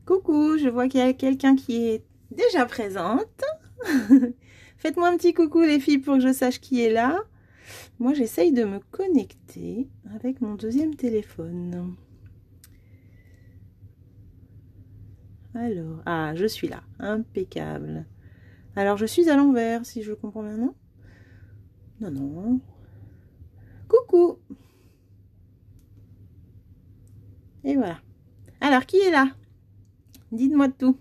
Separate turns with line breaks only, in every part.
Coucou, je vois qu'il y a quelqu'un qui est déjà présente. Faites-moi un petit coucou les filles pour que je sache qui est là. Moi j'essaye de me connecter avec mon deuxième téléphone. Alors, ah je suis là, impeccable. Alors je suis à l'envers si je comprends bien, non? Non, non. Coucou. Et voilà. Alors qui est là? Dites-moi tout.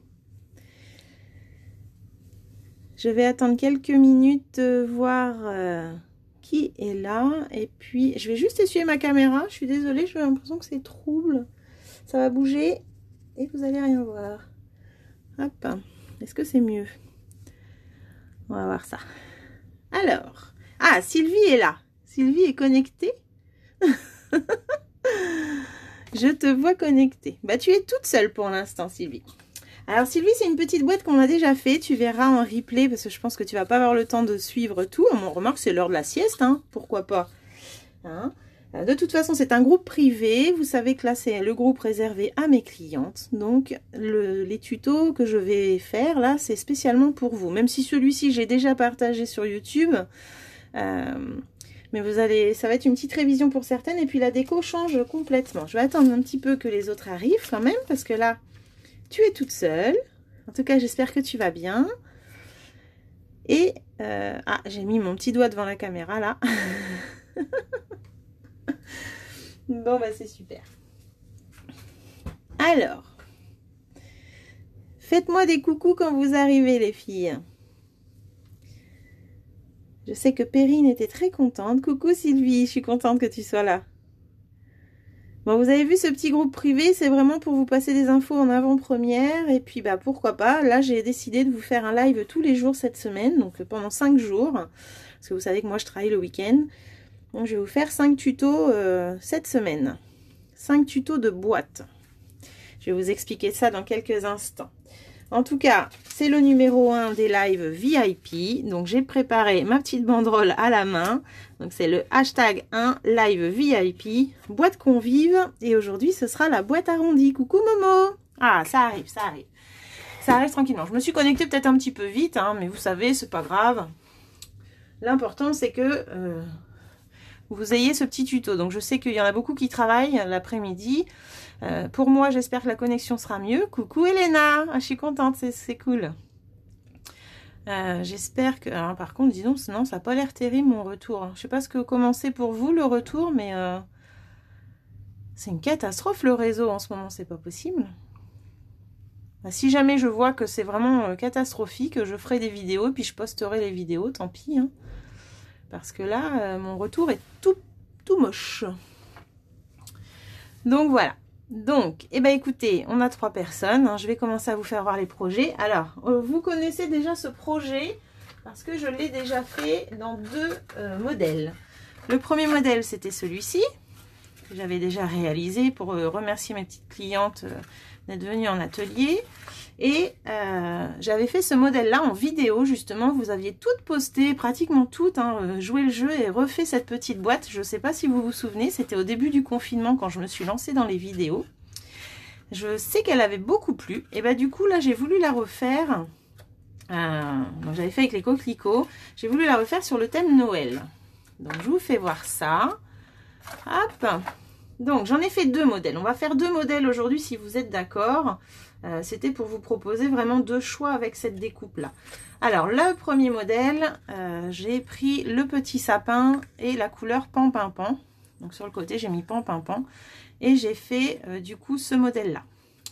Je vais attendre quelques minutes, voir qui est là. Et puis, je vais juste essuyer ma caméra. Je suis désolée, j'ai l'impression que c'est trouble. Ça va bouger et vous allez rien voir. Hop. Est-ce que c'est mieux? On va voir ça. Alors. Ah, Sylvie est là. Sylvie est connectée. Je te vois connectée. Bah, tu es toute seule pour l'instant, Sylvie. Alors Sylvie, c'est une petite boîte qu'on a déjà fait. Tu verras en replay parce que je pense que tu vas pas avoir le temps de suivre tout. On remarque c'est l'heure de la sieste, hein, pourquoi pas. Hein, de toute façon, c'est un groupe privé. Vous savez que là, c'est le groupe réservé à mes clientes. Donc, les tutos que je vais faire là, c'est spécialement pour vous. Même si celui-ci, j'ai déjà partagé sur YouTube. Mais vous allez, ça va être une petite révision pour certaines. Et puis la déco change complètement. Je vais attendre un petit peu que les autres arrivent quand même parce que là, tu es toute seule. En tout cas, j'espère que tu vas bien. Et, ah, j'ai mis mon petit doigt devant la caméra, là. Bon, bah, c'est super. Alors, faites-moi des coucous quand vous arrivez, les filles. Je sais que Perrine était très contente. Coucou, Sylvie, je suis contente que tu sois là. Bon, vous avez vu ce petit groupe privé, c'est vraiment pour vous passer des infos en avant-première. Et puis, bah, pourquoi pas. Là, j'ai décidé de vous faire un live tous les jours cette semaine, donc pendant 5 jours. Parce que vous savez que moi, je travaille le week-end. Donc, je vais vous faire 5 tutos cette semaine. 5 tutos de boîte. Je vais vous expliquer ça dans quelques instants. En tout cas, c'est le numéro 1 des lives VIP. Donc, j'ai préparé ma petite banderole à la main. Donc, c'est le hashtag 1 live VIP, boîte convive. Et aujourd'hui, ce sera la boîte arrondie. Coucou Momo. Ah, ça arrive, ça arrive. Ça arrive tranquillement. Je me suis connectée peut-être un petit peu vite, hein, mais vous savez, c'est pas grave. L'important, c'est que vous ayez ce petit tuto. Donc, je sais qu'il y en a beaucoup qui travaillent l'après-midi. Pour moi, j'espère que la connexion sera mieux. Coucou Elena, ah, je suis contente, c'est cool. J'espère que... Alors, par contre, dis donc, sinon, ça n'a pas l'air terrible mon retour. Je sais pas comment c'est pour vous le retour, mais c'est une catastrophe le réseau en ce moment, c'est pas possible. Si jamais je vois que c'est vraiment catastrophique, je ferai des vidéos, puis je posterai les vidéos, tant pis. Hein. Parce que là, mon retour est tout moche. Donc voilà. Donc, eh ben écoutez, on a 3 personnes. Hein, je vais commencer à vous faire voir les projets. Alors, vous connaissez déjà ce projet parce que je l'ai déjà fait dans 2 modèles. Le premier modèle, c'était celui-ci que j'avais déjà réalisé pour remercier mes petites clientes d'être venues en atelier. Et j'avais fait ce modèle-là en vidéo, justement. Vous aviez toutes posté, pratiquement toutes, hein, joué le jeu et refait cette petite boîte. Je ne sais pas si vous vous souvenez, c'était au début du confinement quand je me suis lancée dans les vidéos. Je sais qu'elle avait beaucoup plu. Et bah du coup, là, j'ai voulu la refaire. J'avais fait avec les coquelicots. J'ai voulu la refaire sur le thème Noël. Donc, je vous fais voir ça. Hop. Donc, j'en ai fait 2 modèles. On va faire 2 modèles aujourd'hui si vous êtes d'accord. C'était pour vous proposer vraiment 2 choix avec cette découpe-là. Alors, le premier modèle, j'ai pris le petit sapin et la couleur pan-pin-pan. Donc, sur le côté, j'ai mis pan-pin-pan. Et j'ai fait, du coup, ce modèle-là.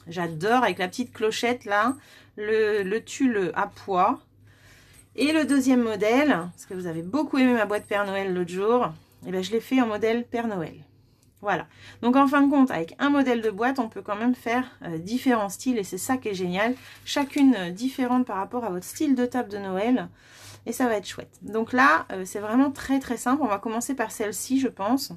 J'adore avec la petite clochette, là, le tulle à pois. Et le deuxième modèle, parce que vous avez beaucoup aimé ma boîte Père Noël l'autre jour, et bien, je l'ai fait en modèle Père Noël. Voilà, donc en fin de compte, avec un modèle de boîte, on peut quand même faire différents styles et c'est ça qui est génial. Chacune différente par rapport à votre style de table de Noël et ça va être chouette. Donc là, c'est vraiment très très simple. On va commencer par celle-ci, je pense.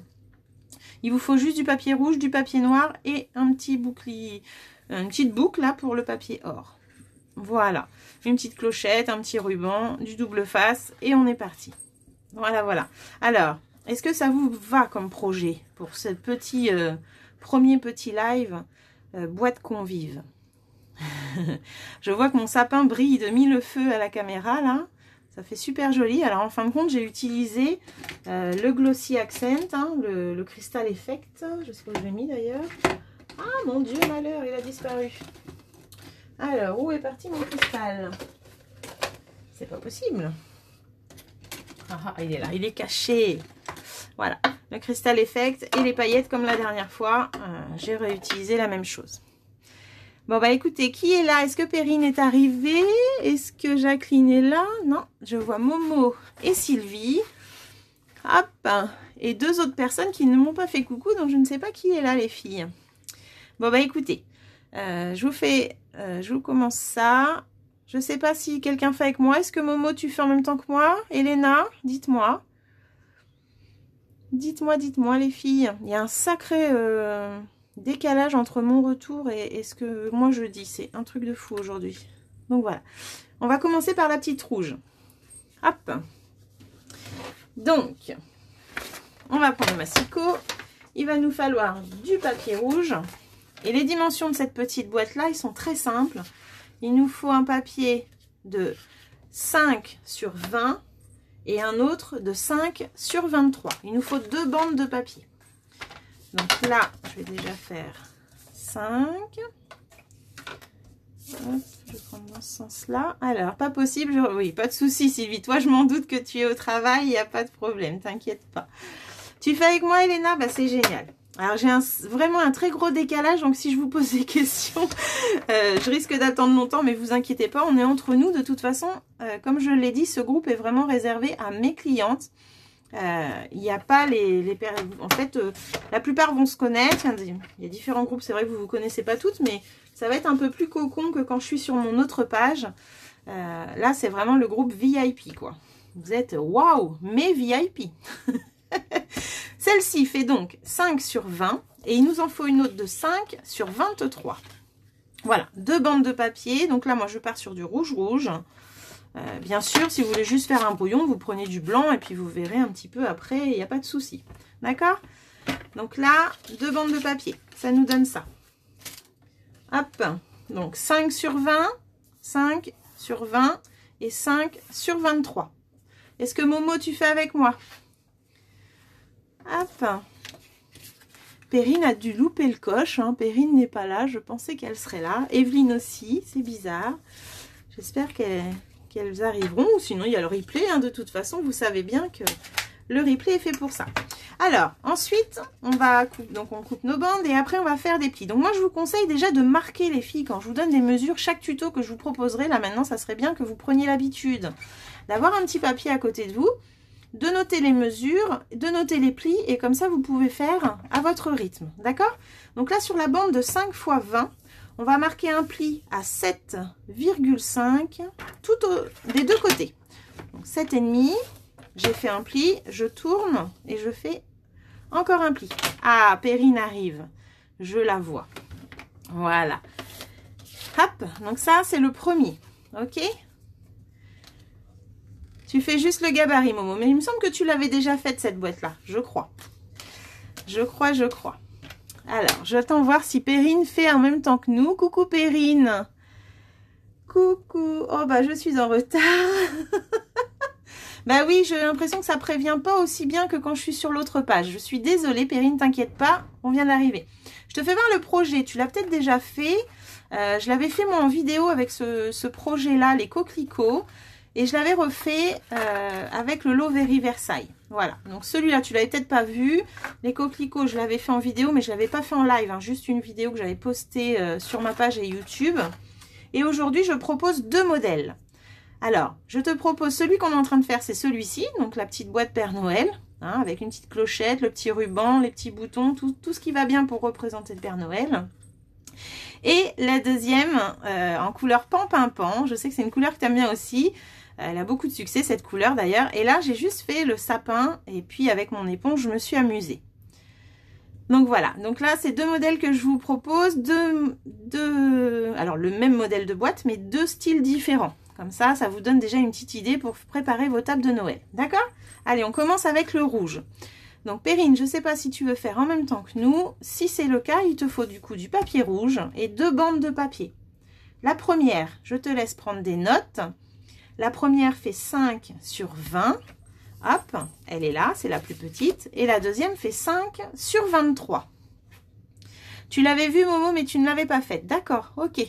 Il vous faut juste du papier rouge, du papier noir et un petit bouclier, une petite boucle là pour le papier or. Voilà, une petite clochette, un petit ruban, du double face et on est parti. Voilà, voilà. Alors... est-ce que ça vous va comme projet pour ce petit premier petit live boîte convive? Je vois que mon sapin brille de mille feux à la caméra, là. Ça fait super joli. Alors, en fin de compte, j'ai utilisé le Glossy Accent, hein, le Crystal Effect. Je sais pas où je l'ai mis, d'ailleurs. Ah, mon Dieu, malheur, il a disparu. Alors, où est parti mon cristal? C'est pas possible. Ah, il est là, il est caché. Voilà, le Crystal Effect et les paillettes comme la dernière fois. J'ai réutilisé la même chose. Bon, bah écoutez, qui est là? Est-ce que Perrine est arrivée? Est-ce que Jacqueline est là? Non, je vois Momo et Sylvie. Hop, et deux autres personnes qui ne m'ont pas fait coucou, donc je ne sais pas qui est là, les filles. Bon, bah écoutez, je vous commence ça. Je ne sais pas si quelqu'un fait avec moi. Est-ce que Momo, tu fais en même temps que moi? Elena, dites-moi. Dites-moi les filles. Il y a un sacré décalage entre mon retour et ce que moi je dis. C'est un truc de fou aujourd'hui. Donc voilà. On va commencer par la petite rouge. Hop. Donc, on va prendre le massicot. Il va nous falloir du papier rouge. Et les dimensions de cette petite boîte-là, ils sont très simples. Il nous faut un papier de 5 sur 20 et un autre de 5 sur 23. Il nous faut deux bandes de papier. Donc là, je vais déjà faire 5. Hop, je vais prendre dans ce sens-là. Alors, pas possible. Oui, pas de souci, Sylvie. Toi, je m'en doute que tu es au travail. Il n'y a pas de problème. T'inquiète pas. Tu fais avec moi, Elena? Bah, c'est génial. Alors, j'ai vraiment un très gros décalage. Donc, si je vous pose des questions, je risque d'attendre longtemps. Mais vous inquiétez pas, on est entre nous. De toute façon, comme je l'ai dit, ce groupe est vraiment réservé à mes clientes. Il n'y a pas en fait, la plupart vont se connaître. Il y a différents groupes. C'est vrai que vous ne vous connaissez pas toutes. Mais ça va être un peu plus cocon que quand je suis sur mon autre page. Là, c'est vraiment le groupe VIP, quoi. Vous êtes, waouh, mais VIP. Celle-ci fait donc 5 sur 20 et il nous en faut une autre de 5 sur 23. Voilà, deux bandes de papier. Donc là, moi, je pars sur du rouge. Bien sûr, si vous voulez juste faire un brouillon, vous prenez du blanc et puis vous verrez un petit peu après, il n'y a pas de souci. D'accord? Donc là, deux bandes de papier, ça nous donne ça. Hop, donc 5 sur 20, 5 sur 20 et 5 sur 23. Est-ce que Momo, tu fais avec moi? Hop. Perrine a dû louper le coche. Hein. Perrine n'est pas là. Je pensais qu'elle serait là. Evelyne aussi. C'est bizarre. J'espère qu'elles arriveront. Ou sinon, il y a le replay. Hein. De toute façon, vous savez bien que le replay est fait pour ça. Alors, ensuite, on coupe nos bandes et après, on va faire des plis. Donc, moi, je vous conseille déjà de marquer les filles. Quand je vous donne des mesures, chaque tuto que je vous proposerai, là, maintenant, ça serait bien que vous preniez l'habitude d'avoir un petit papier à côté de vous, de noter les mesures, de noter les plis et comme ça vous pouvez faire à votre rythme, d'accord? Donc là sur la bande de 5 x 20, on va marquer un pli à 7,5 des deux côtés. Donc 7,5, j'ai fait un pli, je tourne et je fais encore un pli. Ah, Perrine arrive, je la vois. Voilà. Hop, donc ça c'est le premier, ok? Tu fais juste le gabarit, Momo. Mais il me semble que tu l'avais déjà faite, cette boîte-là. Je crois. Je crois. Alors, j'attends voir si Perrine fait en même temps que nous. Coucou, Perrine. Coucou. Oh, bah, je suis en retard. Bah oui, j'ai l'impression que ça prévient pas aussi bien que quand je suis sur l'autre page. Je suis désolée, Perrine, t'inquiète pas. On vient d'arriver. Je te fais voir le projet. Tu l'as peut-être déjà fait. Je l'avais fait, moi, en vidéo avec ce projet-là, les coquelicots. Et je l'avais refait avec le lot Very Versailles. Voilà. Donc celui-là, tu l'avais peut-être pas vu. Les coquelicots, je l'avais fait en vidéo, mais je l'avais pas fait en live. Hein, juste une vidéo que j'avais postée sur ma page et YouTube. Et aujourd'hui, je propose deux modèles. Alors, je te propose celui qu'on est en train de faire, c'est celui-ci. Donc la petite boîte Père Noël. Hein, avec une petite clochette, le petit ruban, les petits boutons. Tout ce qui va bien pour représenter le Père Noël. Et la deuxième, en couleur pan-pin-pan. Je sais que c'est une couleur que tu aimes bien aussi. Elle a beaucoup de succès, cette couleur d'ailleurs. Et là, j'ai juste fait le sapin. Et puis, avec mon éponge, je me suis amusée. Donc, voilà. Donc là, c'est deux modèles que je vous propose. Alors, le même modèle de boîte, mais deux styles différents. Comme ça, ça vous donne déjà une petite idée pour préparer vos tables de Noël. D'accord? Allez, on commence avec le rouge. Donc, Perrine, je ne sais pas si tu veux faire en même temps que nous. Si c'est le cas, il te faut du coup du papier rouge et deux bandes de papier. La première, je te laisse prendre des notes. La première fait 5 sur 20. Hop, elle est là, c'est la plus petite. Et la deuxième fait 5 sur 23. Tu l'avais vu, Momo, mais tu ne l'avais pas faite. D'accord, ok.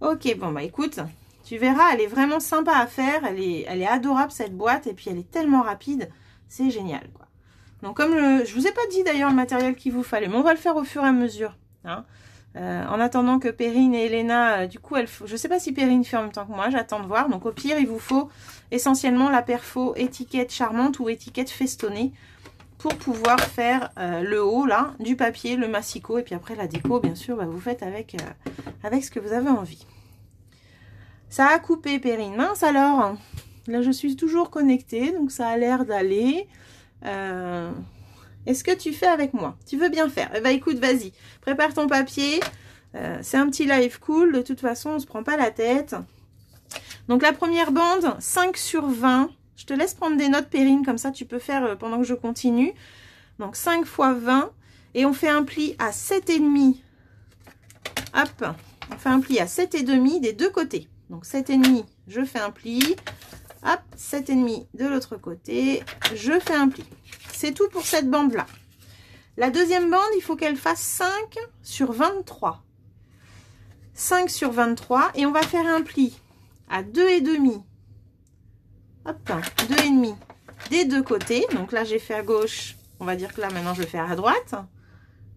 Ok, bon, bah écoute, tu verras, elle est vraiment sympa à faire. Elle est adorable, cette boîte. Et puis, elle est tellement rapide. C'est génial, quoi. Donc, comme je vous ai pas dit, d'ailleurs, le matériel qu'il vous fallait. Mais on va le faire au fur et à mesure. Hein. En attendant que Perrine et Elena, du coup, je ne sais pas si Perrine fait en même temps que moi, j'attends de voir. Donc au pire, il vous faut essentiellement la perfo étiquette charmante ou étiquette festonnée pour pouvoir faire le haut là, du papier, le massicot. Et puis après la déco, bien sûr, bah, vous faites avec ce que vous avez envie. Ça a coupé, Perrine. Mince alors, là je suis toujours connectée, donc ça a l'air d'aller. Est-ce que tu fais avec moi? Tu veux bien faire? Eh ben écoute, vas-y, prépare ton papier. C'est un petit live cool. De toute façon, on ne se prend pas la tête. Donc la première bande, 5 sur 20. Je te laisse prendre des notes, Perrine, comme ça tu peux faire pendant que je continue. Donc 5 fois 20. Et on fait un pli à 7,5. Hop, on fait un pli à 7,5 des deux côtés. Donc 7,5, je fais un pli. Hop, 7,5 de l'autre côté. Je fais un pli. C'est tout pour cette bande-là. La deuxième bande, il faut qu'elle fasse 5 sur 23. 5 sur 23. Et on va faire un pli à 2,5. Hop, 2,5 des deux côtés. Donc là, j'ai fait à gauche. On va dire que là, maintenant, je vais faire à droite.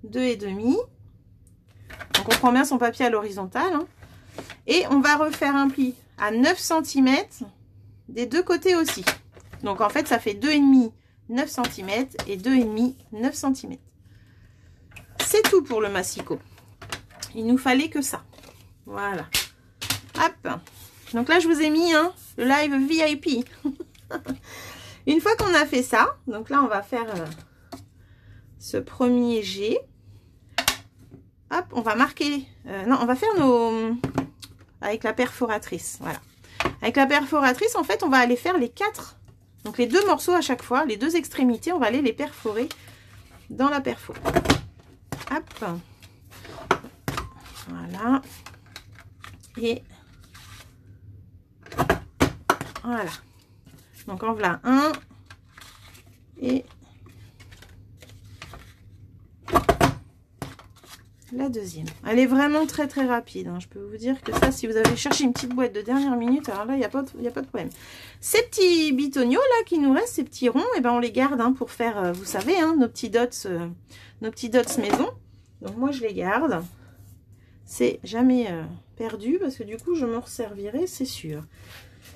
2,5. On comprend bien son papier à l'horizontale. Hein. Et on va refaire un pli à 9 cm des deux côtés aussi. Donc, en fait, ça fait 2,5 9 cm et 2,5 9 cm. C'est tout pour le massicot. Il nous fallait que ça. Voilà. Hop. Donc là, je vous ai mis le live VIP. Une fois qu'on a fait ça, donc là, on va faire ce premier jet. Hop, on va marquer... non, on va faire nos... avec la perforatrice. Voilà. Avec la perforatrice, en fait, on va aller faire les 4... Donc les deux morceaux à chaque fois, les deux extrémités, on va aller les perforer dans la perfo. Hop. Voilà. Et voilà. Donc en voilà un. Et la deuxième. Elle est vraiment très très rapide. Hein. Je peux vous dire que ça, si vous avez cherché une petite boîte de dernière minute, alors là, il n'y a pas de problème. Ces petits bitoniaux là qui nous restent, ces petits ronds, et ben on les garde pour faire, vous savez, nos petits dots maison. Donc moi je les garde. C'est jamais perdu parce que du coup je me resservirai, c'est sûr.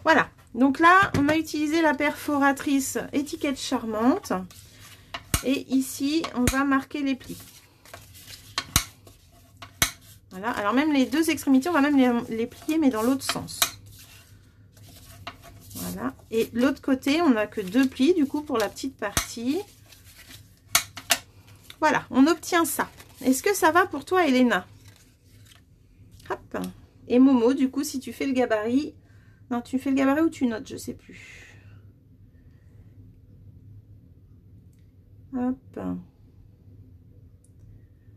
Voilà. Donc là, on a utilisé la perforatrice étiquette charmante. Et ici, on va marquer les plis. Voilà, alors même les deux extrémités, on va même les plier, mais dans l'autre sens. Voilà, et de l'autre côté, on n'a que 2 plis, du coup, pour la petite partie. Voilà, on obtient ça. Est-ce que ça va pour toi, Elena? Hop. Et Momo, du coup, si tu fais le gabarit... Non, tu fais le gabarit ou tu notes, je sais plus. Hop.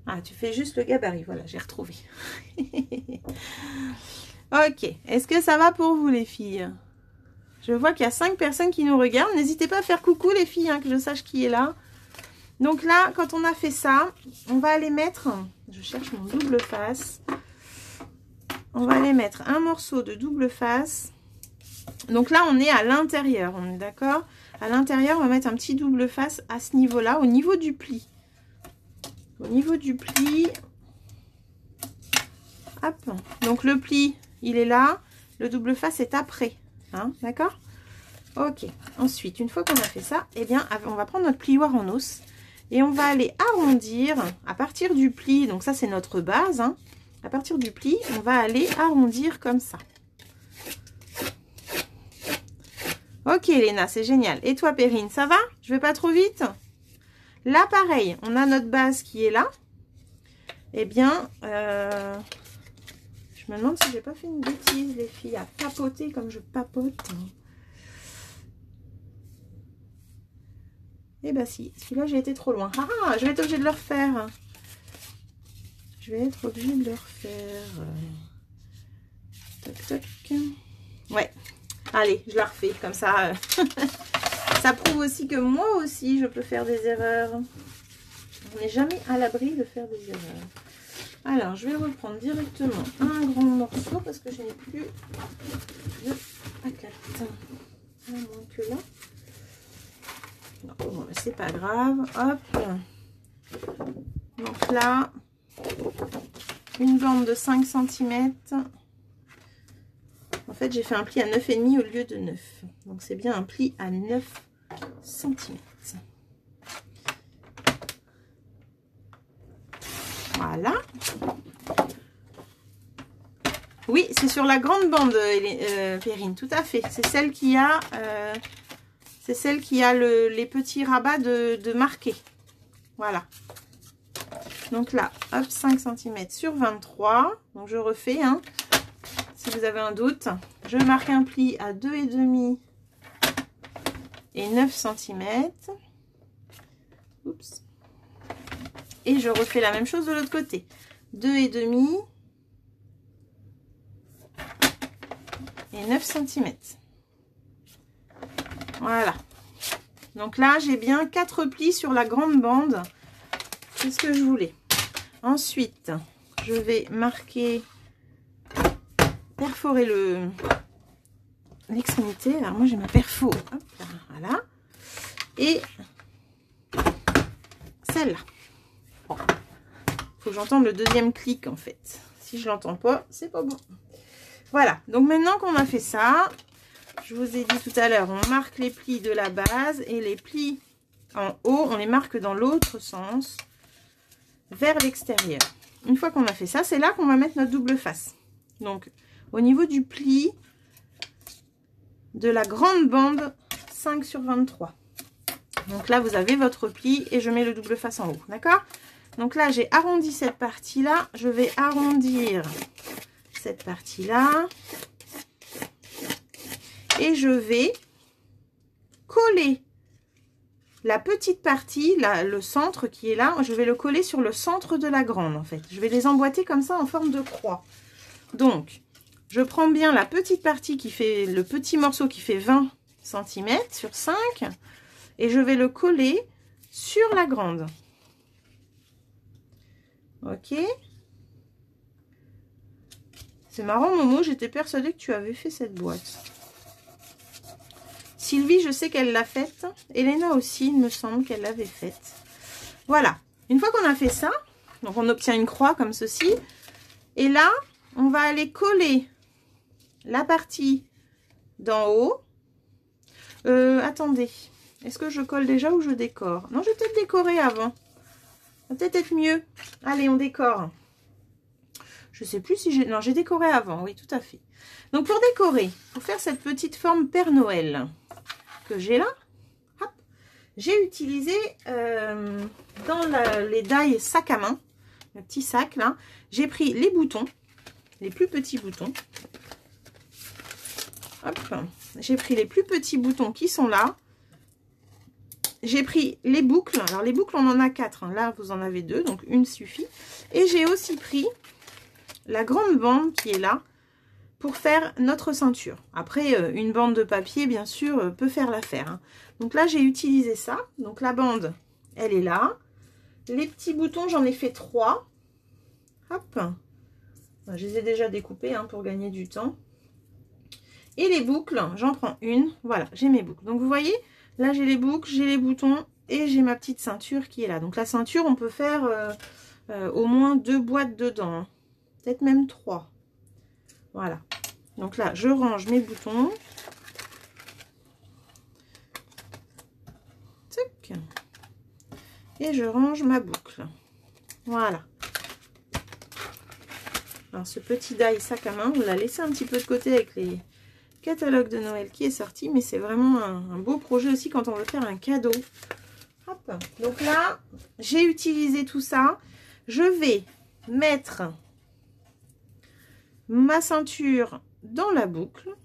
Ah, tu fais juste le gabarit. Voilà, j'ai retrouvé. Ok. Est-ce que ça va pour vous, les filles? Je vois qu'il y a 5 personnes qui nous regardent. N'hésitez pas à faire coucou, les filles, que je sache qui est là. Donc là, quand on a fait ça, on va aller mettre... Je cherche mon double face. On va aller mettre un morceau de double face. Donc là, on est à l'intérieur. On est d'accord? À l'intérieur, on va mettre un petit double face à ce niveau-là, au niveau du pli. Au niveau du pli, hop, donc le pli, il est là, le double face est après, d'accord? Ok, ensuite, une fois qu'on a fait ça, eh bien, on va prendre notre plioir en os et on va aller arrondir à partir du pli, donc ça c'est notre base, à partir du pli, on va aller arrondir comme ça. Ok, Léna, c'est génial. Et toi, Perrine, ça va? Je vais pas trop vite? Là, pareil, on a notre base qui est là. Eh bien, je me demande si j'ai pas fait une bêtise, les filles, à papoter comme je papote. Eh bien, si. Celui-là, j'ai été trop loin. Ah, je vais être obligée de le refaire. Je vais être obligée de le refaire. Toc, toc. Ouais. Allez, je la refais comme ça. Ça prouve aussi que moi aussi, je peux faire des erreurs. On n'est jamais à l'abri de faire des erreurs. Alors, je vais reprendre directement un grand morceau parce que je n'ai plus de paquette. À moins que là. Non, bon, c'est pas grave. Hop. Donc là, une bande de 5 cm. En fait, j'ai fait un pli à 9,5 au lieu de 9. Donc, c'est bien un pli à 9 cm. Voilà. Oui, c'est sur la grande bande, Perrine, tout à fait. C'est celle qui a, les petits rabats de marqué. Voilà. Donc là, hop, 5 cm sur 23. Donc, je refais, hein. Si vous avez un doute, je marque un pli à 2,5 et 9 cm. Oups. Et je refais la même chose de l'autre côté. 2,5 et 9 cm. Voilà. Donc là, j'ai bien 4 plis sur la grande bande. C'est ce que je voulais. Ensuite, je vais marquer, perforer l'extrémité. Alors moi, j'ai ma perfo. Hop là, voilà. Et celle-là. Bon. Faut que j'entende le deuxième clic en fait. Si je l'entends pas, c'est pas bon. Voilà. Donc maintenant qu'on a fait ça, je vous ai dit tout à l'heure, on marque les plis de la base et les plis en haut, on les marque dans l'autre sens, vers l'extérieur. Une fois qu'on a fait ça, c'est là qu'on va mettre notre double face. Donc, au niveau du pli de la grande bande 5 sur 23. Donc là, vous avez votre pli et je mets le double face en haut. D'accord? Donc là, j'ai arrondi cette partie-là. Je vais arrondir cette partie-là. Et je vais coller la petite partie, là, le centre qui est là. Je vais le coller sur le centre de la grande, en fait. Je vais les emboîter comme ça en forme de croix. Donc, je prends bien la petite partie qui fait, le petit morceau qui fait 20 cm sur 5. Et je vais le coller sur la grande. Ok. C'est marrant, Momo, j'étais persuadée que tu avais fait cette boîte. Sylvie, je sais qu'elle l'a faite. Elena aussi, il me semble qu'elle l'avait faite. Voilà. Une fois qu'on a fait ça, donc on obtient une croix comme ceci. Et là, on va aller coller la partie d'en haut. Attendez. Est-ce que je colle déjà ou je décore? Non, je vais peut-être décorer avant. Ça va peut-être être mieux. Allez, on décore. Je sais plus si j'ai... Non, j'ai décoré avant. Oui, tout à fait. Donc, pour décorer, pour faire cette petite forme Père Noël que j'ai là, j'ai utilisé dans les die sac à main, le petit sac là, j'ai pris les boutons, les plus petits boutons. Hop, j'ai pris les plus petits boutons qui sont là. J'ai pris les boucles. Alors, les boucles, on en a 4. Hein. Là, vous en avez 2, donc une suffit. Et j'ai aussi pris la grande bande qui est là pour faire notre ceinture. Après, une bande de papier, bien sûr, peut faire l'affaire. Hein. Donc là, j'ai utilisé ça. Donc, la bande, elle est là. Les petits boutons, j'en ai fait 3. Hop. Je les ai déjà découpés hein, pour gagner du temps. Et les boucles, j'en prends une. Voilà, j'ai mes boucles. Donc, vous voyez... Là, j'ai les boucles, j'ai les boutons et j'ai ma petite ceinture qui est là. Donc, la ceinture, on peut faire au moins 2 boîtes dedans. Hein. Peut-être même 3. Voilà. Donc là, je range mes boutons. Tac. Et je range ma boucle. Voilà. Alors, ce petit die sac à main, on l'a laissé un petit peu de côté avec les... catalogue de Noël qui est sorti, mais c'est vraiment un beau projet aussi quand on veut faire un cadeau. Hop. Donc là, j'ai utilisé tout ça. Je vais mettre ma ceinture dans la boucle.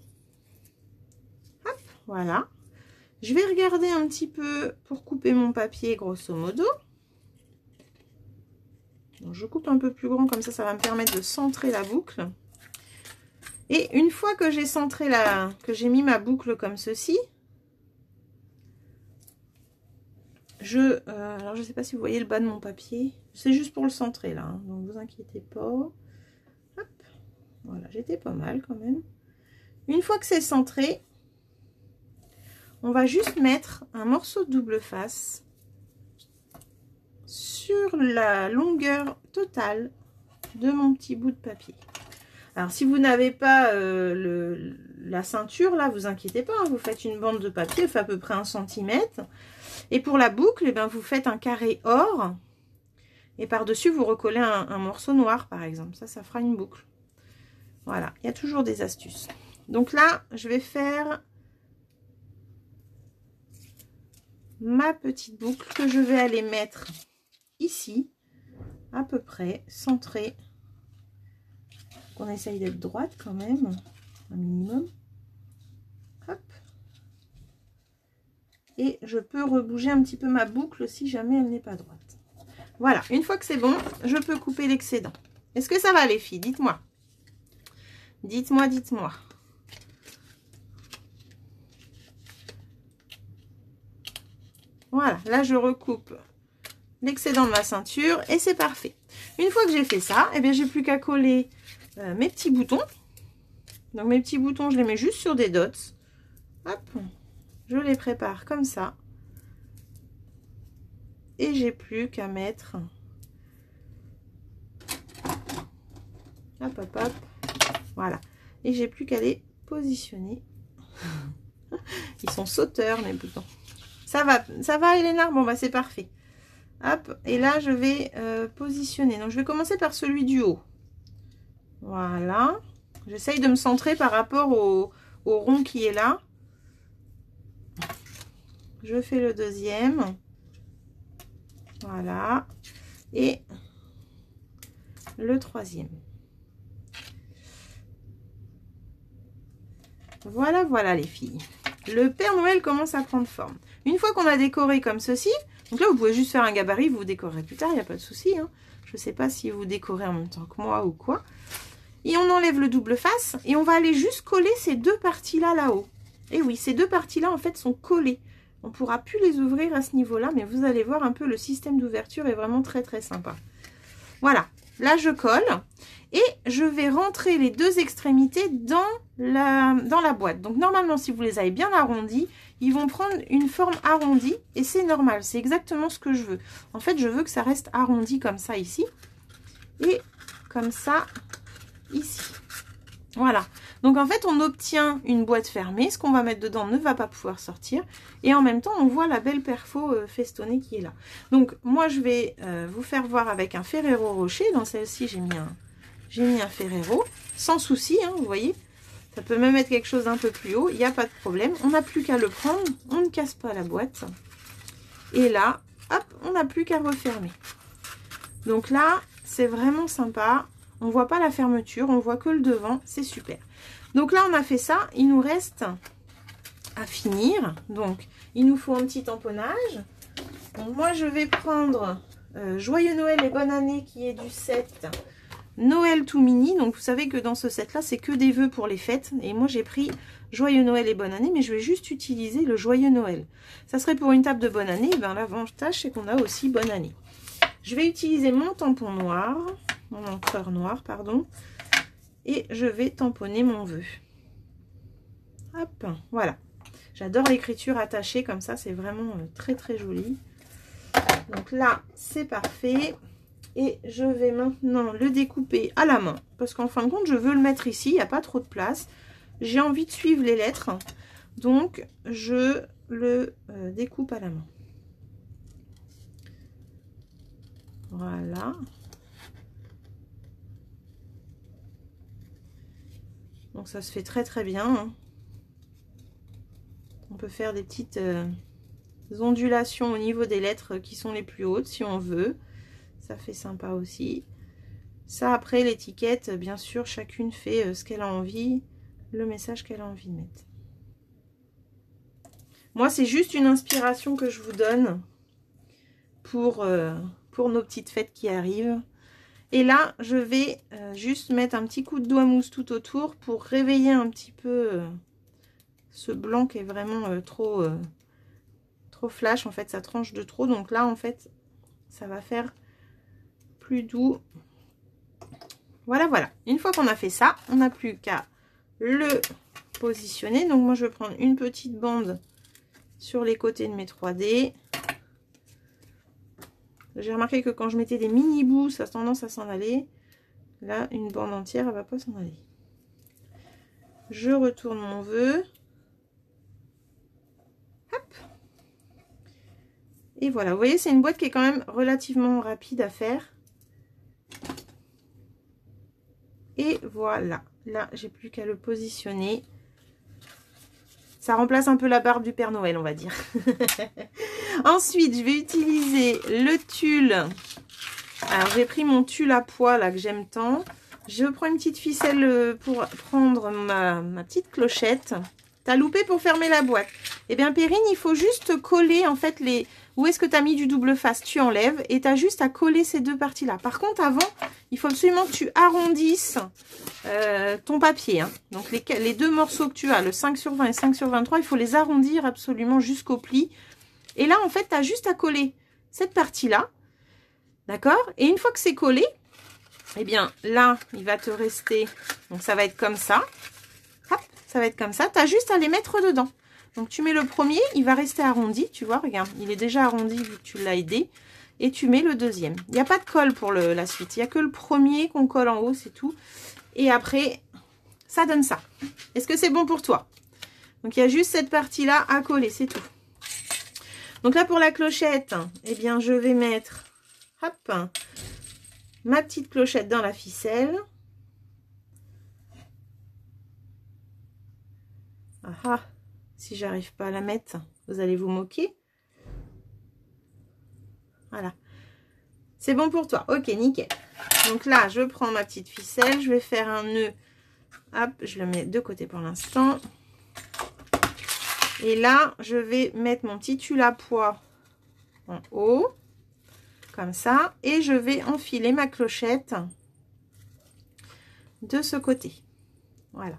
Hop, voilà. Je vais regarder un petit peu pour couper mon papier, grosso modo. Donc, je coupe un peu plus grand, comme ça, ça va me permettre de centrer la boucle. Et une fois que j'ai centré que j'ai mis ma boucle comme ceci, alors je ne sais pas si vous voyez le bas de mon papier, c'est juste pour le centrer là, hein, donc vous inquiétez pas. Hop, voilà, j'étais pas mal quand même. Une fois que c'est centré, on va juste mettre un morceau de double face sur la longueur totale de mon petit bout de papier. Alors si vous n'avez pas la ceinture là, vous inquiétez pas, hein, vous faites une bande de papier, fait à peu près 1 centimètre. Et pour la boucle, eh bien, vous faites un carré or et par-dessus vous recollez un morceau noir par exemple. Ça fera une boucle. Voilà, il y a toujours des astuces. Donc là, je vais faire ma petite boucle que je vais aller mettre ici, à peu près centrée. On essaye d'être droite quand même, un minimum. Hop. Et je peux rebouger un petit peu ma boucle si jamais elle n'est pas droite. Voilà, une fois que c'est bon, je peux couper l'excédent. Est-ce que ça va les filles? Dites-moi. Dites-moi, dites-moi. Voilà, là je recoupe l'excédent de ma ceinture et c'est parfait. Une fois que j'ai fait ça, eh bien j'ai plus qu'à coller mes petits boutons. Donc mes petits boutons, je les mets juste sur des dots. Hop, je les prépare comme ça. Et j'ai plus qu'à mettre... Hop, hop, hop. Voilà. Et j'ai plus qu'à les positionner. Ils sont sauteurs, mes boutons. Ça va, Elena? Bon, bah c'est parfait. Hop, et là, je vais positionner. Donc, je vais commencer par celui du haut. Voilà. J'essaye de me centrer par rapport au rond qui est là. Je fais le deuxième. Voilà. Et le troisième. Voilà, voilà les filles. Le Père Noël commence à prendre forme. Une fois qu'on a décoré comme ceci, donc là vous pouvez juste faire un gabarit, vous décorez plus tard, il n'y a pas de souci. Hein. Je ne sais pas si vous décorez en même temps que moi ou quoi. Et on enlève le double face et on va aller juste coller ces deux parties-là là-haut. Et oui, ces deux parties-là en fait sont collées. On ne pourra plus les ouvrir à ce niveau-là, mais vous allez voir un peu le système d'ouverture est vraiment très très sympa. Voilà, là je colle et je vais rentrer les deux extrémités dans la boîte. Donc normalement, si vous les avez bien arrondis, ils vont prendre une forme arrondie et c'est normal, c'est exactement ce que je veux. En fait, je veux que ça reste arrondi comme ça ici et comme ça ici. Voilà, donc en fait on obtient une boîte fermée, ce qu'on va mettre dedans ne va pas pouvoir sortir et en même temps on voit la belle perfo festonnée qui est là. Donc moi je vais vous faire voir avec un Ferrero Rocher. Dans celle-ci j'ai mis un Ferrero sans souci, hein, vous voyez, ça peut même être quelque chose d'un peu plus haut, il n'y a pas de problème, on n'a plus qu'à le prendre, on ne casse pas la boîte et là hop, on n'a plus qu'à refermer. Donc là c'est vraiment sympa. On ne voit pas la fermeture, on voit que le devant, c'est super. Donc là, on a fait ça, il nous reste à finir. Donc, il nous faut un petit tamponnage. Donc, moi, je vais prendre Joyeux Noël et Bonne Année, qui est du set Noël tout mini. Donc, vous savez que dans ce set-là, c'est que des vœux pour les fêtes. Et moi, j'ai pris Joyeux Noël et Bonne Année, mais je vais juste utiliser le Joyeux Noël. Ça serait pour une table de Bonne Année. Ben, l'avantage, c'est qu'on a aussi Bonne Année. Je vais utiliser mon tampon noir, mon encreur noir, pardon, et je vais tamponner mon vœu. Hop, voilà. J'adore l'écriture attachée comme ça, c'est vraiment très très joli. Donc là, c'est parfait. Et je vais maintenant le découper à la main, parce qu'en fin de compte, je veux le mettre ici, il n'y a pas trop de place. J'ai envie de suivre les lettres, donc je le découpe à la main. Voilà. Donc ça se fait très très bien. Hein. On peut faire des petites ondulations au niveau des lettres qui sont les plus hautes si on veut. Ça fait sympa aussi. Ça après l'étiquette, bien sûr, chacune fait ce qu'elle a envie, le message qu'elle a envie de mettre. Moi c'est juste une inspiration que je vous donne pour nos petites fêtes qui arrivent. Et là, je vais juste mettre un petit coup de doigt mousse tout autour pour réveiller un petit peu ce blanc qui est vraiment trop flash. En fait, ça tranche de trop. Donc là, en fait, ça va faire plus doux. Voilà, voilà. Une fois qu'on a fait ça, on n'a plus qu'à le positionner. Donc moi, je vais prendre une petite bande sur les côtés de mes 3D. J'ai remarqué que quand je mettais des mini bouts, ça a tendance à s'en aller. Là, une bande entière, elle va pas s'en aller. Je retourne mon vœu. Hop. Et voilà, vous voyez, c'est une boîte qui est quand même relativement rapide à faire. Et voilà, là, j'ai plus qu'à le positionner. Ça remplace un peu la barbe du Père Noël, on va dire. Ensuite, je vais utiliser le tulle. Alors, j'ai pris mon tulle à pois, là, que j'aime tant. Je prends une petite ficelle pour prendre ma petite clochette. T'as loupé pour fermer la boîte. Eh bien, Perrine, il faut juste coller, en fait, les... Où est-ce que tu as mis du double face? Tu enlèves et tu as juste à coller ces deux parties-là. Par contre, avant, il faut absolument que tu arrondisses ton papier. Hein. Donc, les deux morceaux que tu as, le 5 sur 20 et 5 sur 23, il faut les arrondir absolument jusqu'au pli. Et là, en fait, tu as juste à coller cette partie-là. D'accord? Et une fois que c'est collé, eh bien, là, il va te rester... Donc, ça va être comme ça. Hop, ça va être comme ça. Tu as juste à les mettre dedans. Donc, tu mets le premier, il va rester arrondi, tu vois, regarde, il est déjà arrondi vu que tu l'as aidé. Et tu mets le deuxième. Il n'y a pas de colle pour la suite. Il n'y a que le premier qu'on colle en haut, c'est tout. Et après, ça donne ça. Est-ce que c'est bon pour toi? Donc, il y a juste cette partie-là à coller, c'est tout. Donc là, pour la clochette, eh bien, je vais mettre, hop, ma petite clochette dans la ficelle. Ah ah. Si j'arrive pas à la mettre, vous allez vous moquer. Voilà. C'est bon pour toi. Ok, nickel. Donc là, je prends ma petite ficelle. Je vais faire un nœud. Hop, je le mets de côté pour l'instant. Et là, je vais mettre mon petit tulle à pois en haut. Comme ça. Et je vais enfiler ma clochette de ce côté. Voilà.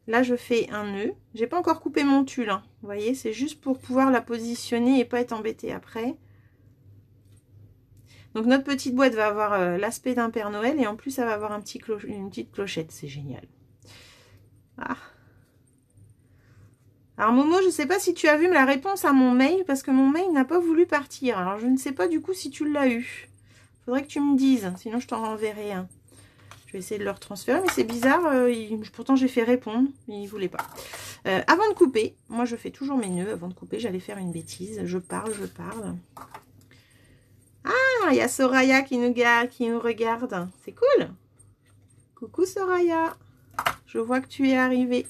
Là, je fais un nœud. J'ai pas encore coupé mon tulle. Hein. Vous voyez, c'est juste pour pouvoir la positionner et pas être embêtée après. Donc, notre petite boîte va avoir l'aspect d'un Père Noël. Et en plus, ça va avoir une petite clochette. C'est génial. Ah. Alors, Momo, je ne sais pas si tu as vu la réponse à mon mail. Parce que mon mail n'a pas voulu partir. Alors, je ne sais pas du coup si tu l'as eu. Il faudrait que tu me dises. Sinon, je t'en renverrai un. Je vais essayer de leur transférer, mais c'est bizarre. Pourtant, j'ai fait répondre, mais ils ne voulaient pas. Avant de couper, moi, je fais toujours mes nœuds. Avant de couper, j'allais faire une bêtise. Je parle. Ah, il y a Soraya qui nous regarde. C'est cool. Coucou, Soraya. Je vois que tu es arrivée.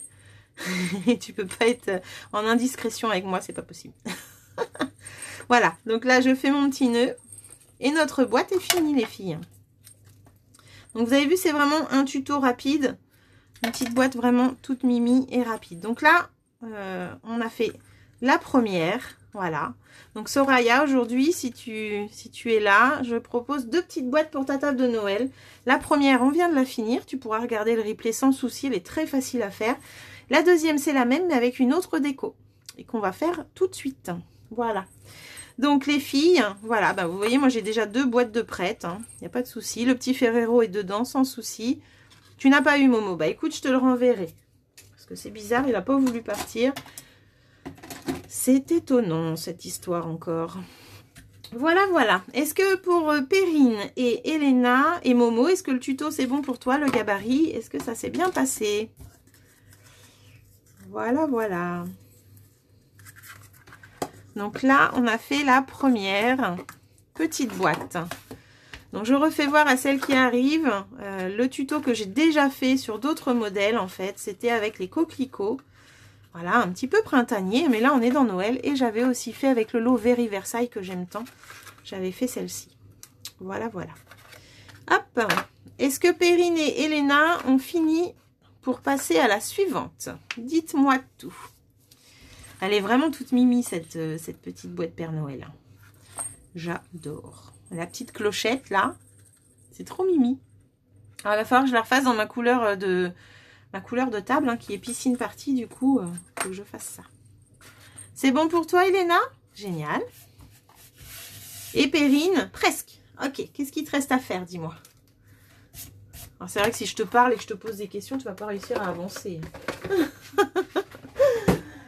Tu peux pas être en indiscrétion avec moi, c'est pas possible. Voilà, donc là, je fais mon petit nœud. Et notre boîte est finie, les filles. Donc, vous avez vu, c'est vraiment un tuto rapide. Une petite boîte vraiment toute mimi et rapide. Donc là, on a fait la première. Voilà. Donc, Soraya, aujourd'hui, si tu es là, je propose 2 petites boîtes pour ta table de Noël. La première, on vient de la finir. Tu pourras regarder le replay sans souci. Elle est très facile à faire. La deuxième, c'est la même, mais avec une autre déco. Et qu'on va faire tout de suite. Voilà. Donc les filles, voilà, bah, vous voyez, moi j'ai déjà 2 boîtes de prêtes, il n'y a pas de souci. Le petit Ferrero est dedans, sans souci. Tu n'as pas eu Momo, bah écoute, je te le renverrai. Parce que c'est bizarre, il n'a pas voulu partir. C'est étonnant cette histoire encore. Voilà, voilà. Est-ce que pour Perrine et Elena et Momo, est-ce que le tuto c'est bon pour toi, le gabarit? Est-ce que ça s'est bien passé? Voilà, voilà. Donc là, on a fait la première petite boîte. Donc, je refais voir à celles qui arrivent le tuto que j'ai déjà fait sur d'autres modèles, en fait. C'était avec les coquelicots. Voilà, un petit peu printanier, mais là, on est dans Noël. Et j'avais aussi fait avec le lot Very Versailles que j'aime tant. J'avais fait celle-ci. Voilà, voilà. Hop. Est-ce que Perrine et Elena ont fini pour passer à la suivante? Dites-moi tout. Elle est vraiment toute mimi, cette petite boîte Père Noël. J'adore. La petite clochette, là, C'est trop mimi. Alors, il va falloir que je la refasse dans ma couleur de table, hein, qui est piscine party. Du coup, il faut que je fasse ça. C'est bon pour toi, Elena? Génial. Et Perrine? Presque. Ok, qu'est-ce qu'il te reste à faire, dis-moi? Alors, c'est vrai que si je te parle et que je te pose des questions, tu vas pas réussir à avancer.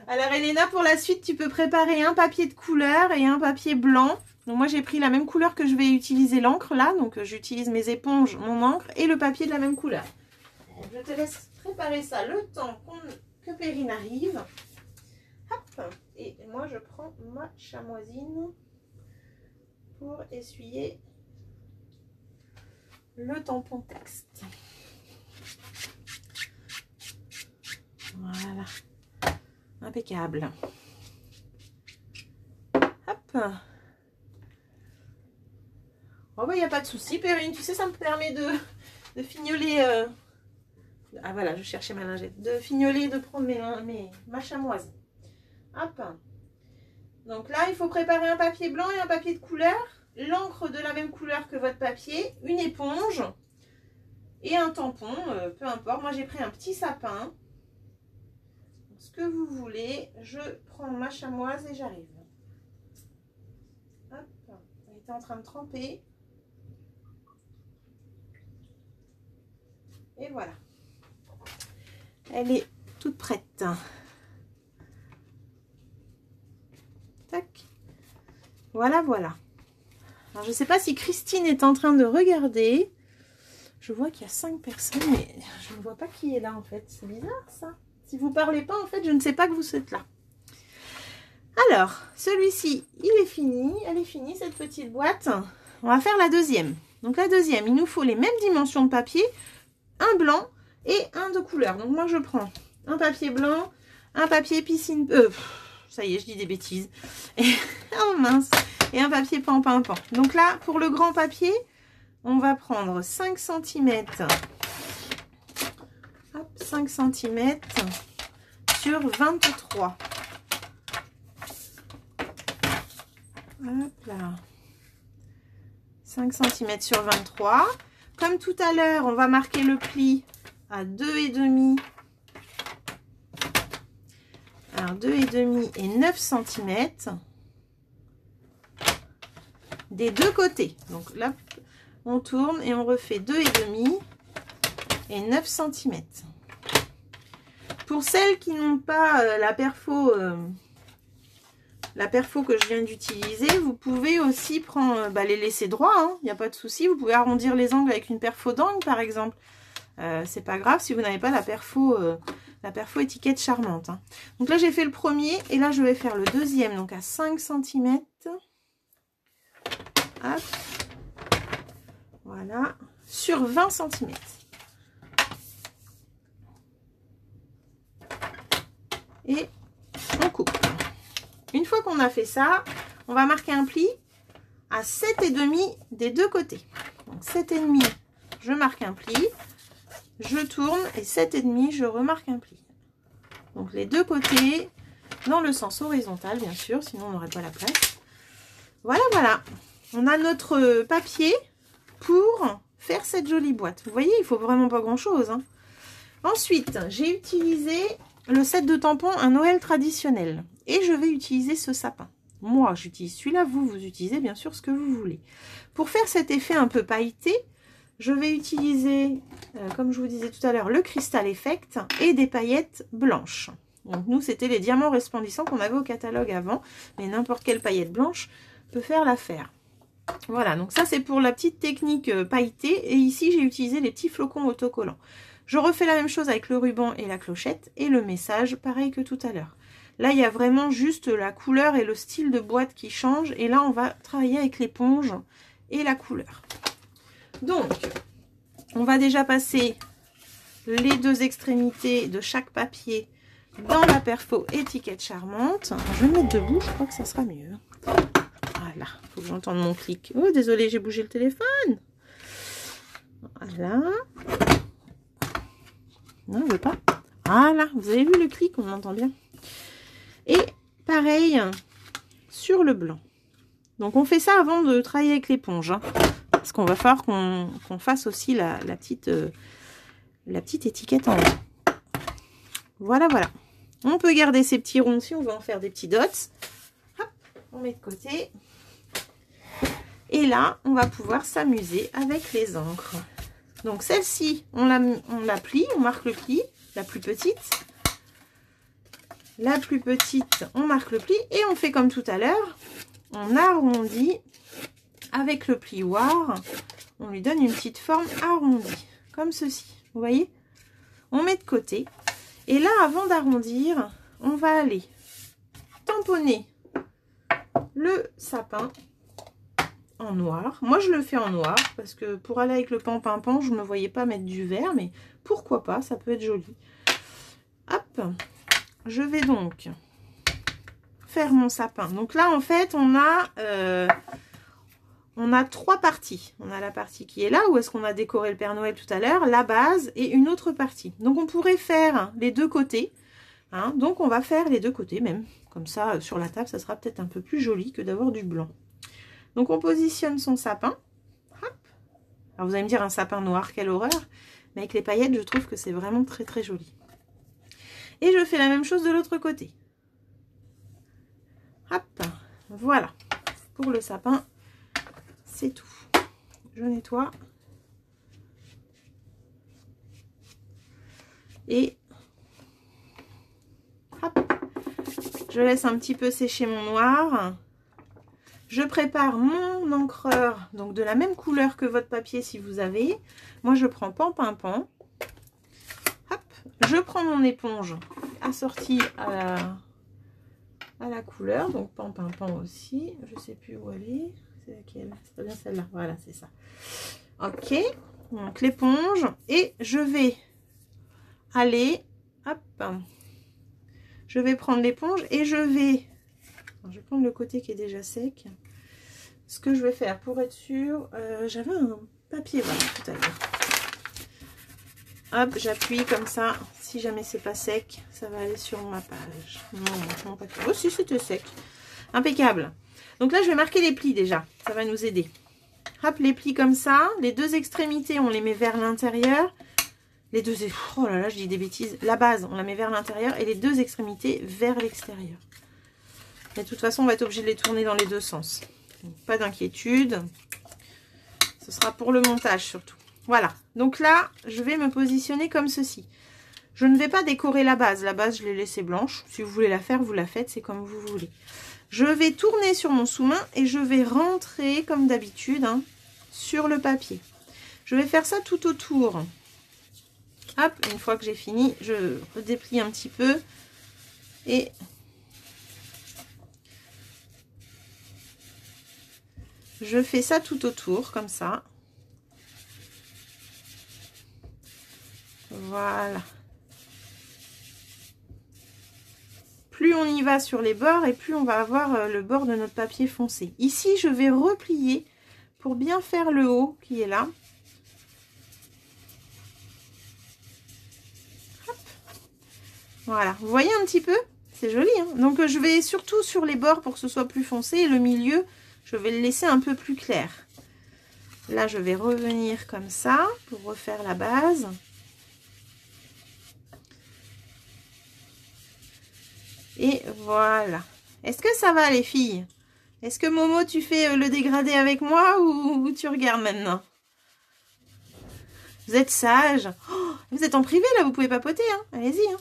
Alors, Elena, pour la suite, tu peux préparer un papier de couleur et un papier blanc. Donc, moi, j'ai pris la même couleur que je vais utiliser l'encre, là. Donc, j'utilise mes éponges, mon encre et le papier de la même couleur. Donc, je te laisse préparer ça le temps que Perrine arrive. Hop. Et moi, je prends ma chamoisine pour essuyer le tampon texte. Voilà. Impeccable. Hop. Oh bah, il n'y a pas de souci, Perrine. Tu sais, ça me permet de fignoler. Ah voilà, je cherchais ma lingette. De fignoler, de prendre ma chamoise. Hop. Donc là, il faut préparer un papier blanc et un papier de couleur. L'encre de la même couleur que votre papier. Une éponge. Et un tampon. Peu importe. Moi, j'ai pris un petit sapin. Ce que vous voulez. Je prends ma chamoise et j'arrive. Hop. Elle était en train de tremper. Et voilà. Elle est toute prête. Tac. Voilà, voilà. Alors, je ne sais pas si Christine est en train de regarder. Je vois qu'il y a 5 personnes, mais je ne vois pas qui est là, en fait. C'est bizarre, ça. Si vous ne parlez pas, en fait, je ne sais pas que vous êtes là. Alors, celui-ci, il est fini. Elle est finie, cette petite boîte. On va faire la deuxième. Donc, la deuxième, il nous faut les mêmes dimensions de papier. Un blanc et un de couleur. Donc, moi, je prends un papier blanc, un papier piscine... ça y est, je dis des bêtises. Et, oh mince. Et un papier pan. Donc là, pour le grand papier, on va prendre 5 cm. Hop, 5 cm sur 23. Hop là. 5 cm sur 23. Comme tout à l'heure, on va marquer le pli à 2,5. Alors 2,5 et 9 cm des deux côtés. Donc là, on tourne et on refait 2,5 et 9 cm. Pour celles qui n'ont pas la perfo que je viens d'utiliser, vous pouvez aussi prendre, les laisser droits, hein, il n'y a pas de souci. Vous pouvez arrondir les angles avec une perfo d'angle, par exemple. C'est pas grave si vous n'avez pas la perfo étiquette charmante. Hein. Donc là, j'ai fait le premier et là, je vais faire le deuxième, donc à 5 cm. Hop. Voilà. Sur 20 cm. Et on coupe. Une fois qu'on a fait ça, on va marquer un pli à 7,5 des deux côtés. Donc 7,5, je marque un pli. Je tourne et 7,5, je remarque un pli. Donc les deux côtés dans le sens horizontal, bien sûr, sinon on n'aurait pas la place. Voilà, voilà. On a notre papier pour faire cette jolie boîte. Vous voyez, il faut vraiment pas grand-chose. Hein. Ensuite, j'ai utilisé le set de tampons, un Noël traditionnel. Et je vais utiliser ce sapin. Moi, j'utilise celui-là. Vous utilisez bien sûr ce que vous voulez. Pour faire cet effet un peu pailleté, je vais utiliser, comme je vous disais tout à l'heure, le Crystal Effect et des paillettes blanches. Donc nous, c'était les diamants resplendissants qu'on avait au catalogue avant. Mais n'importe quelle paillette blanche peut faire l'affaire. Voilà, donc ça c'est pour la petite technique pailletée. Et ici, j'ai utilisé les petits flocons autocollants. Je refais la même chose avec le ruban et la clochette. Et le message, pareil que tout à l'heure. Là, il y a vraiment juste la couleur et le style de boîte qui change. Et là, on va travailler avec l'éponge et la couleur. Donc, on va déjà passer les deux extrémités de chaque papier dans la perfo étiquette charmante. Alors, je vais me mettre debout, je crois que ça sera mieux. Voilà, il faut que j'entende mon clic. Oh, désolé, j'ai bougé le téléphone. Voilà. Non, je veux pas. Voilà, vous avez vu le clic, on entend bien. Et pareil sur le blanc. Donc, on fait ça avant de travailler avec l'éponge. Hein. Parce qu'on va falloir qu'on fasse aussi la petite étiquette en haut. Voilà, voilà. On peut garder ces petits ronds si on veut en faire des petits dots. Hop, on met de côté. Et là, on va pouvoir s'amuser avec les encres. Donc celle-ci, on la plie, on marque le pli, la plus petite. La plus petite, on marque le pli et on fait comme tout à l'heure. On arrondit avec le plioir. On lui donne une petite forme arrondie, comme ceci. Vous voyez? On met de côté. Et là, avant d'arrondir, on va aller tamponner le sapin en noir. Moi, je le fais en noir parce que pour aller avec le pan-pimpon, je ne me voyais pas mettre du vert, mais pourquoi pas, ça peut être joli. Hop, je vais donc faire mon sapin. Donc là, en fait, on a trois parties. On a la partie qui est là, où est-ce qu'on a décoré le Père Noël tout à l'heure, la base et une autre partie. Donc on pourrait faire les deux côtés. Hein, donc on va faire les deux côtés même. Comme ça, sur la table, ça sera peut-être un peu plus joli que d'avoir du blanc. Donc on positionne son sapin. Hop. Alors vous allez me dire un sapin noir, quelle horreur. Mais avec les paillettes, je trouve que c'est vraiment très très joli. Et je fais la même chose de l'autre côté. Hop. Voilà. Pour le sapin, c'est tout. Je nettoie. Et hop. Je laisse un petit peu sécher mon noir. Je prépare mon encreur, donc de la même couleur que votre papier si vous avez. Moi, je prends pan-pimpon. Hop, je prends mon éponge assortie à la couleur, donc pan-pimpon aussi. Je ne sais plus où elle est. C'est laquelle? C'est bien celle-là. Voilà, c'est ça. Ok, donc l'éponge. Et je vais aller, hop, je vais prendre l'éponge et je vais prendre le côté qui est déjà sec. Ce que je vais faire pour être sûr, j'avais un papier voilà, tout à l'heure. Hop, j'appuie comme ça. Si jamais c'est pas sec, ça va aller sur ma page. Non, pas que. Oh, si c'était sec. Impeccable. Donc là, je vais marquer les plis déjà. Ça va nous aider. Hop, les plis comme ça. Les deux extrémités, on les met vers l'intérieur. Les deux... Oh là là, je dis des bêtises. La base, on la met vers l'intérieur et les deux extrémités vers l'extérieur. Et de toute façon, on va être obligé de les tourner dans les deux sens. Donc, pas d'inquiétude. Ce sera pour le montage surtout. Voilà. Donc là, je vais me positionner comme ceci. Je ne vais pas décorer la base. La base, je l'ai laissée blanche. Si vous voulez la faire, vous la faites. C'est comme vous voulez. Je vais tourner sur mon sous-main et je vais rentrer, comme d'habitude, hein, sur le papier. Je vais faire ça tout autour. Hop, une fois que j'ai fini, je redéplie un petit peu. Et je fais ça tout autour, comme ça. Voilà. Plus on y va sur les bords et plus on va avoir le bord de notre papier foncé. Ici, je vais replier pour bien faire le haut qui est là. Hop. Voilà, vous voyez un petit peu? C'est joli, hein? Donc je vais surtout sur les bords pour que ce soit plus foncé et le milieu, je vais le laisser un peu plus clair. Là, je vais revenir comme ça pour refaire la base. Et voilà. Est-ce que ça va les filles? Est-ce que Momo, tu fais le dégradé avec moi ou tu regardes maintenant? Vous êtes sage. Oh, vous êtes en privé là, vous pouvez papoter. Hein, allez-y. Hein.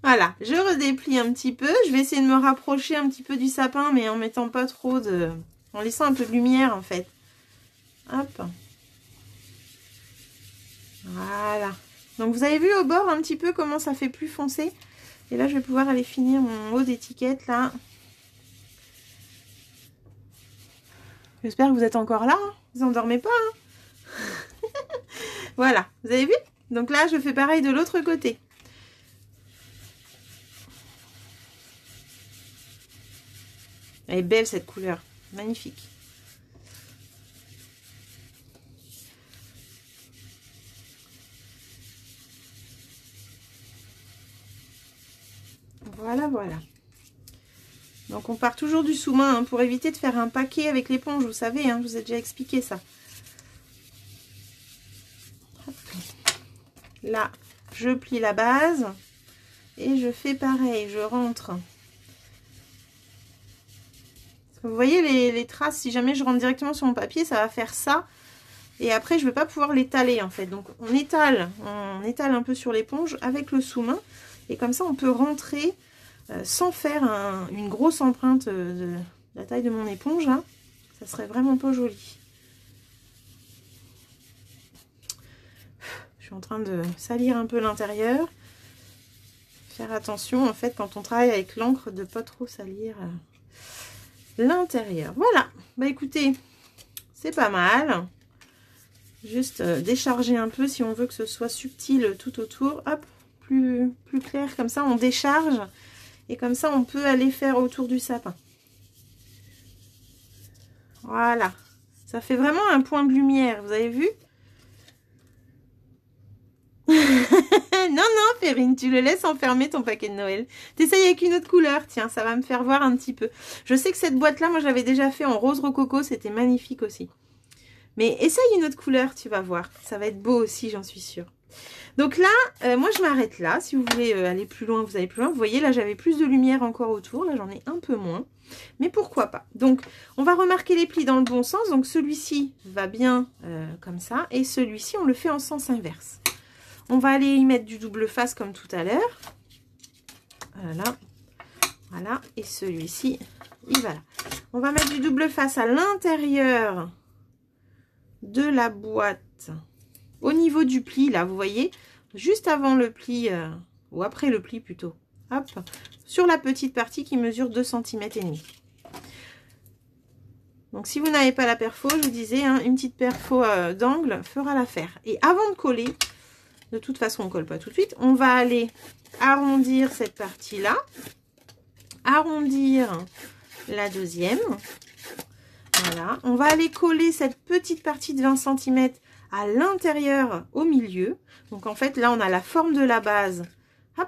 Voilà, je redéplie un petit peu. Je vais essayer de me rapprocher un petit peu du sapin, mais en mettant pas trop de... En laissant un peu de lumière en fait. Hop. Voilà. Donc vous avez vu au bord un petit peu comment ça fait plus foncé. Et là je vais pouvoir aller finir mon haut d'étiquette là. J'espère que vous êtes encore là. Hein, vous endormez pas. Hein. Voilà, vous avez vu? Donc là je fais pareil de l'autre côté. Elle est belle cette couleur. Magnifique. Voilà, voilà. Donc on part toujours du sous-main hein, pour éviter de faire un paquet avec l'éponge, vous savez, hein, je vous ai déjà expliqué ça. Hop. Là, je plie la base et je fais pareil, je rentre. Parce que vous voyez les traces, si jamais je rentre directement sur mon papier, ça va faire ça. Et après, je ne vais pas pouvoir l'étaler en fait. Donc on étale un peu sur l'éponge avec le sous-main. Et comme ça, on peut rentrer sans faire une grosse empreinte de la taille de mon éponge. Hein. Ça serait vraiment pas joli. Je suis en train de salir un peu l'intérieur. Faire attention en fait quand on travaille avec l'encre de pas trop salir l'intérieur. Voilà. Bah écoutez, c'est pas mal. Juste décharger un peu si on veut que ce soit subtil tout autour. Hop, plus clair comme ça, on décharge. Et comme ça, on peut aller faire autour du sapin. Voilà. Ça fait vraiment un point de lumière, vous avez vu? Non, non, Perrine, tu le laisses enfermer ton paquet de Noël. T'essayes avec une autre couleur, tiens, ça va me faire voir un petit peu. Je sais que cette boîte-là, moi, je l'avais déjà fait en rose rococo, c'était magnifique aussi. Mais essaye une autre couleur, tu vas voir. Ça va être beau aussi, j'en suis sûre. Donc là, moi je m'arrête là. Si vous voulez aller plus loin, vous allez plus loin. Vous voyez, là j'avais plus de lumière encore autour. Là j'en ai un peu moins. Mais pourquoi pas. Donc on va remarquer les plis dans le bon sens. Donc celui-ci va bien comme ça. Et celui-ci, on le fait en sens inverse. On va aller y mettre du double face comme tout à l'heure. Voilà. Voilà. Et celui-ci, il va là. On va mettre du double face à l'intérieur de la boîte au niveau du pli là, vous voyez, juste avant le pli ou après le pli plutôt, hop, sur la petite partie qui mesure 2,5 cm. Donc si vous n'avez pas la perfo, je vous disais hein, une petite perfo d'angle fera l'affaire. Et avant de coller, de toute façon on colle pas tout de suite, on va aller arrondir cette partie là, arrondir la deuxième. Voilà, on va aller coller cette petite partie de 20 cm à l'intérieur au milieu. Donc en fait là on a la forme de la base hop,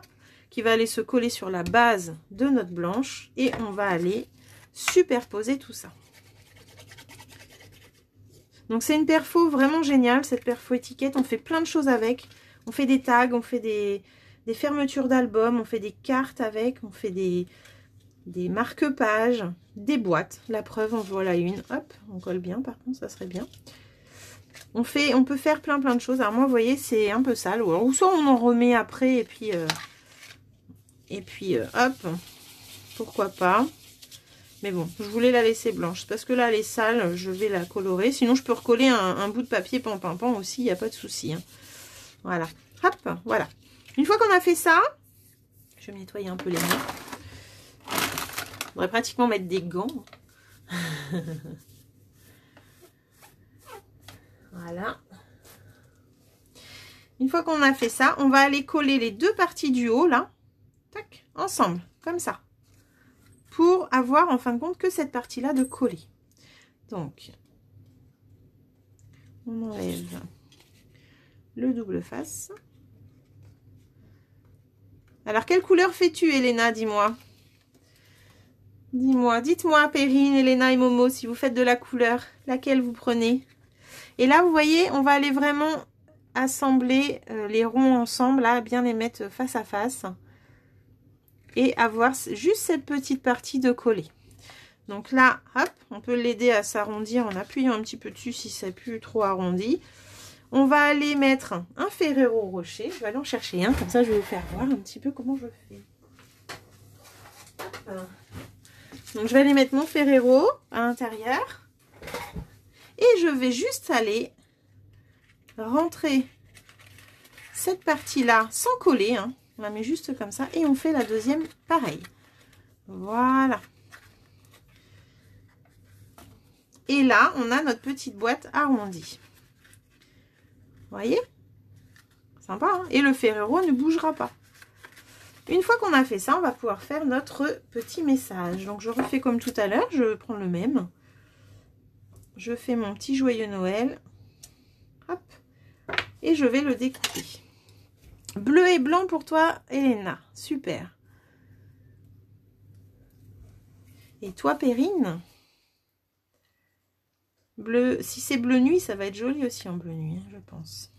qui va aller se coller sur la base de notre blanche et on va aller superposer tout ça. Donc c'est une perfo vraiment géniale, cette perfo étiquette. On fait plein de choses avec. On fait des tags, on fait des fermetures d'albums, on fait des cartes avec, on fait des marque-pages, des boîtes. La preuve, en voilà une. Hop, on colle bien par contre, ça serait bien. On peut faire plein de choses. Alors moi, vous voyez, c'est un peu sale. Ou soit on en remet après et puis hop, pourquoi pas. Mais bon, je voulais la laisser blanche. Parce que là, elle est sale, je vais la colorer. Sinon, je peux recoller un bout de papier pan aussi, il n'y a pas de souci. Hein. Voilà. Hop, voilà. Une fois qu'on a fait ça, je vais me nettoyer un peu les mains. On pourrait pratiquement mettre des gants. Voilà. Une fois qu'on a fait ça, on va aller coller les deux parties du haut, là, tac, ensemble, comme ça. Pour avoir, en fin de compte, que cette partie-là de coller. Donc, on enlève le double face. Alors, quelle couleur fais-tu, Elena? Dis-moi. Dis-moi, dites-moi, Perrine, Elena et Momo, si vous faites de la couleur, laquelle vous prenez? Et là, vous voyez, on va aller vraiment assembler les ronds ensemble, là, bien les mettre face à face. Et avoir juste cette petite partie de coller. Donc là, hop, on peut l'aider à s'arrondir en appuyant un petit peu dessus si c'est plus trop arrondi. On va aller mettre un Ferrero Rocher. Je vais aller en chercher un, comme ça je vais vous faire voir un petit peu comment je fais. Hop. Donc je vais aller mettre mon Ferrero à l'intérieur. Et je vais juste aller rentrer cette partie-là sans coller. Hein. On la met juste comme ça. Et on fait la deuxième pareil. Voilà. Et là, on a notre petite boîte arrondie. Vous voyez? Sympa, hein? Et le Ferrero ne bougera pas. Une fois qu'on a fait ça, on va pouvoir faire notre petit message. Donc, je refais comme tout à l'heure. Je prends le même. Je fais mon petit joyeux Noël. Hop. Et je vais le découper. Bleu et blanc pour toi, Elena. Super. Et toi, Perrine? Bleu, si c'est bleu nuit, ça va être joli aussi en bleu nuit, hein, je pense.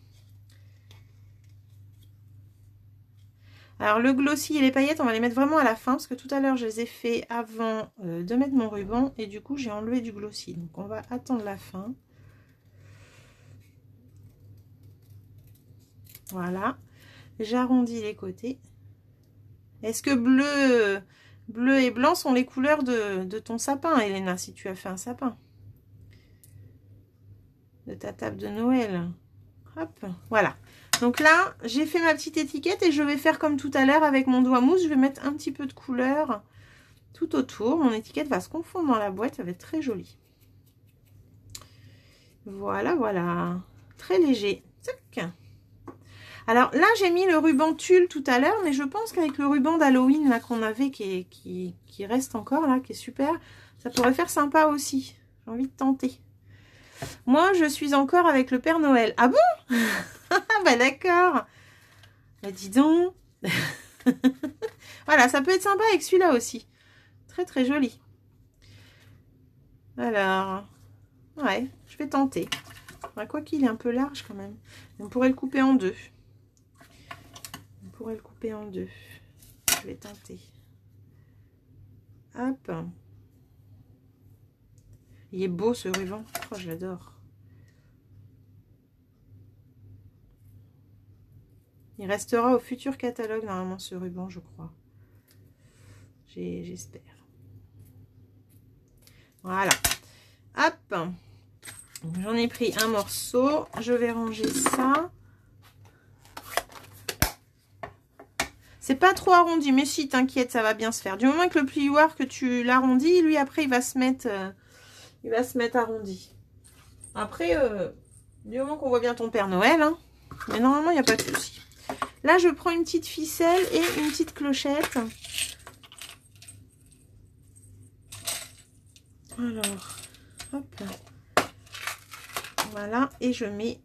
Alors le glossy et les paillettes, on va les mettre vraiment à la fin, parce que tout à l'heure, je les ai fait avant de mettre mon ruban, et du coup, j'ai enlevé du glossy. Donc on va attendre la fin. Voilà. J'arrondis les côtés. Est-ce que bleu et blanc sont les couleurs de ton sapin, Elena, si tu as fait un sapin? De ta table de Noël. Hop, voilà. Donc là, j'ai fait ma petite étiquette et je vais faire comme tout à l'heure avec mon doigt mousse. Je vais mettre un petit peu de couleur tout autour. Mon étiquette va se confondre dans la boîte. Ça va être très joli. Voilà, voilà. Très léger. Tac. Alors là, j'ai mis le ruban tulle tout à l'heure, mais je pense qu'avec le ruban d'Halloween là qu'on avait, qui reste encore là, qui est super, ça pourrait faire sympa aussi. J'ai envie de tenter. Moi, je suis encore avec le Père Noël. Ah bon? Bah d'accord. Bah dis donc. Voilà, ça peut être sympa avec celui-là aussi. Très très joli. Alors, ouais, je vais tenter. Bah, quoi qu'il est un peu large quand même. On pourrait le couper en deux. On pourrait le couper en deux. Je vais tenter. Hop. Il est beau ce ruban. Oh, je l'adore. Il restera au futur catalogue, normalement, ce ruban, je crois. J'espère. Voilà. Hop. J'en ai pris un morceau. Je vais ranger ça. C'est pas trop arrondi, mais si, t'inquiète, ça va bien se faire. Du moment que le plioir, que tu l'arrondis, lui, après, il va se mettre arrondi. Après, du moment qu'on voit bien ton Père Noël, hein, mais normalement, il n'y a pas de souci. Là, je prends une petite ficelle et une petite clochette. Alors, hop. Voilà, et je mets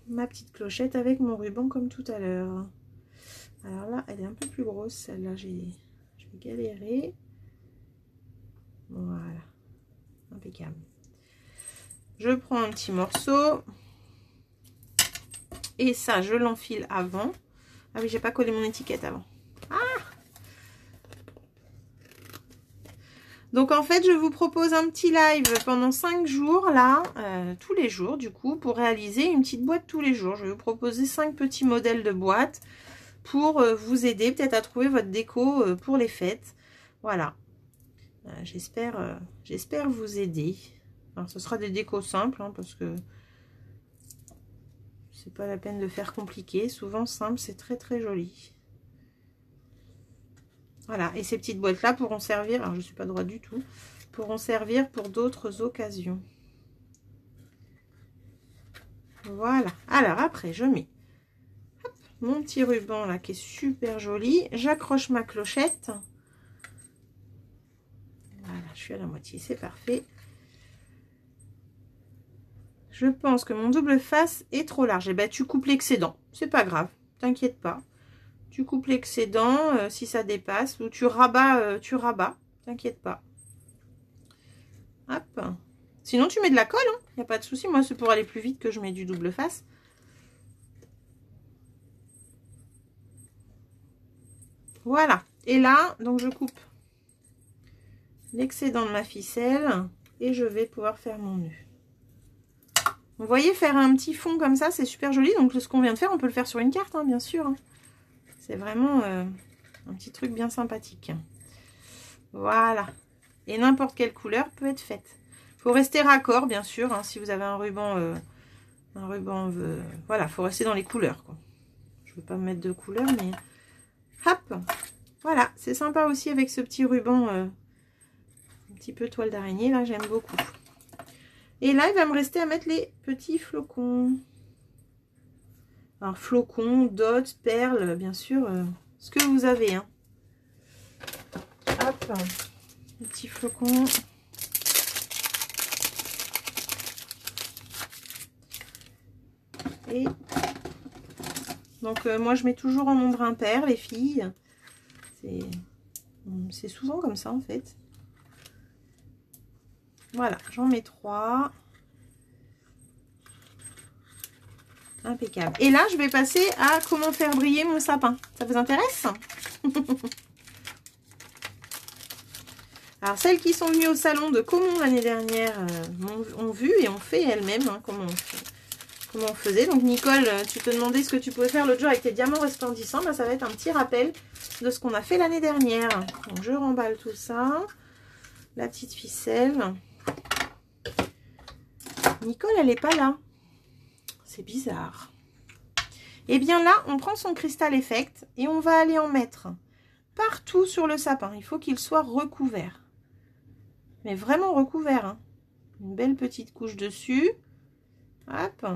ma petite clochette avec mon ruban comme tout à l'heure. Alors là, elle est un peu plus grosse, celle-là, je vais galérer. Voilà, impeccable. Je prends un petit morceau. Et ça, je l'enfile avant. Ah oui, j'ai pas collé mon étiquette avant. Ah! Donc en fait, je vous propose un petit live pendant 5 jours, là, tous les jours, du coup, pour réaliser une petite boîte tous les jours. Je vais vous proposer 5 petits modèles de boîtes pour vous aider peut-être à trouver votre déco pour les fêtes. Voilà. J'espère vous aider. Alors, ce sera des décos simples, hein, parce que c'est pas la peine de faire compliqué. Souvent, simple, c'est très très joli. Voilà, et ces petites boîtes-là pourront servir, alors je ne suis pas droite du tout, pourront servir pour d'autres occasions. Voilà, alors après je mets hop, mon petit ruban là qui est super joli, j'accroche ma clochette. Voilà, je suis à la moitié, c'est parfait. Je pense que mon double face est trop large. Et ben tu coupes l'excédent, c'est pas grave, t'inquiète pas. Tu coupes l'excédent si ça dépasse, ou tu rabats, t'inquiète pas. Hop. Sinon, tu mets de la colle, il n'y a pas de souci. Moi, c'est pour aller plus vite que je mets du double face. Voilà. Et là, donc je coupe l'excédent de ma ficelle et je vais pouvoir faire mon nœud. Vous voyez, faire un petit fond comme ça, c'est super joli. Donc, ce qu'on vient de faire, on peut le faire sur une carte, hein, bien sûr. Hein. C'est vraiment un petit truc bien sympathique. Voilà. Et n'importe quelle couleur peut être faite. Il faut rester raccord, bien sûr. Hein, si vous avez un ruban, voilà, il faut rester dans les couleurs. Quoi. Je ne veux pas me mettre de couleur, mais hop. Voilà, c'est sympa aussi avec ce petit ruban, un petit peu toile d'araignée. Là, j'aime beaucoup. Et là, il va me rester à mettre les petits flocons. Alors, flocons, dots, perles, bien sûr, ce que vous avez. Hein. Hop, les petits flocons. Et donc, moi, je mets toujours en nombre impair, les filles. C'est souvent comme ça, en fait. Voilà, j'en mets 3. Impeccable. Et là, je vais passer à comment faire briller mon sapin. Ça vous intéresse? Alors, celles qui sont venues au salon de Caumont l'année dernière ont vu et ont fait elles-mêmes comment on faisait. Donc, Nicole, tu te demandais ce que tu pouvais faire l'autre jour avec tes diamants resplendissants. Bah, ça va être un petit rappel de ce qu'on a fait l'année dernière. Donc, je remballe tout ça. La petite ficelle. Nicole, elle n'est pas là. C'est bizarre. Et bien là, on prend son cristal effect et on va aller en mettre partout sur le sapin. Il faut qu'il soit recouvert. Mais vraiment recouvert. Hein. Une belle petite couche dessus. Hop.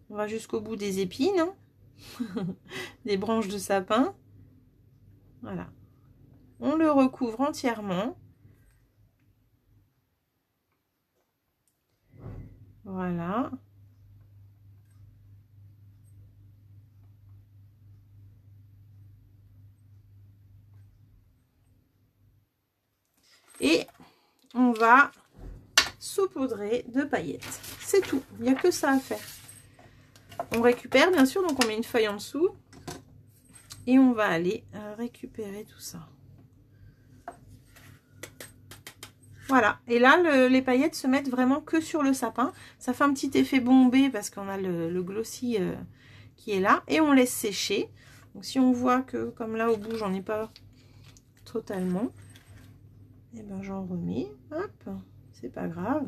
On va jusqu'au bout des épines. Hein. Des branches de sapin. Voilà. On le recouvre entièrement. Voilà. Et on va saupoudrer de paillettes. C'est tout. Il n'y a que ça à faire. On récupère, bien sûr, donc on met une feuille en dessous. Et on va aller récupérer tout ça. Voilà. Et là, les paillettes se mettent vraiment que sur le sapin. Ça fait un petit effet bombé parce qu'on a le glossy qui est là. Et on laisse sécher. Donc si on voit que, comme là au bout, j'en ai pas totalement, et ben j'en remets. Hop. C'est pas grave.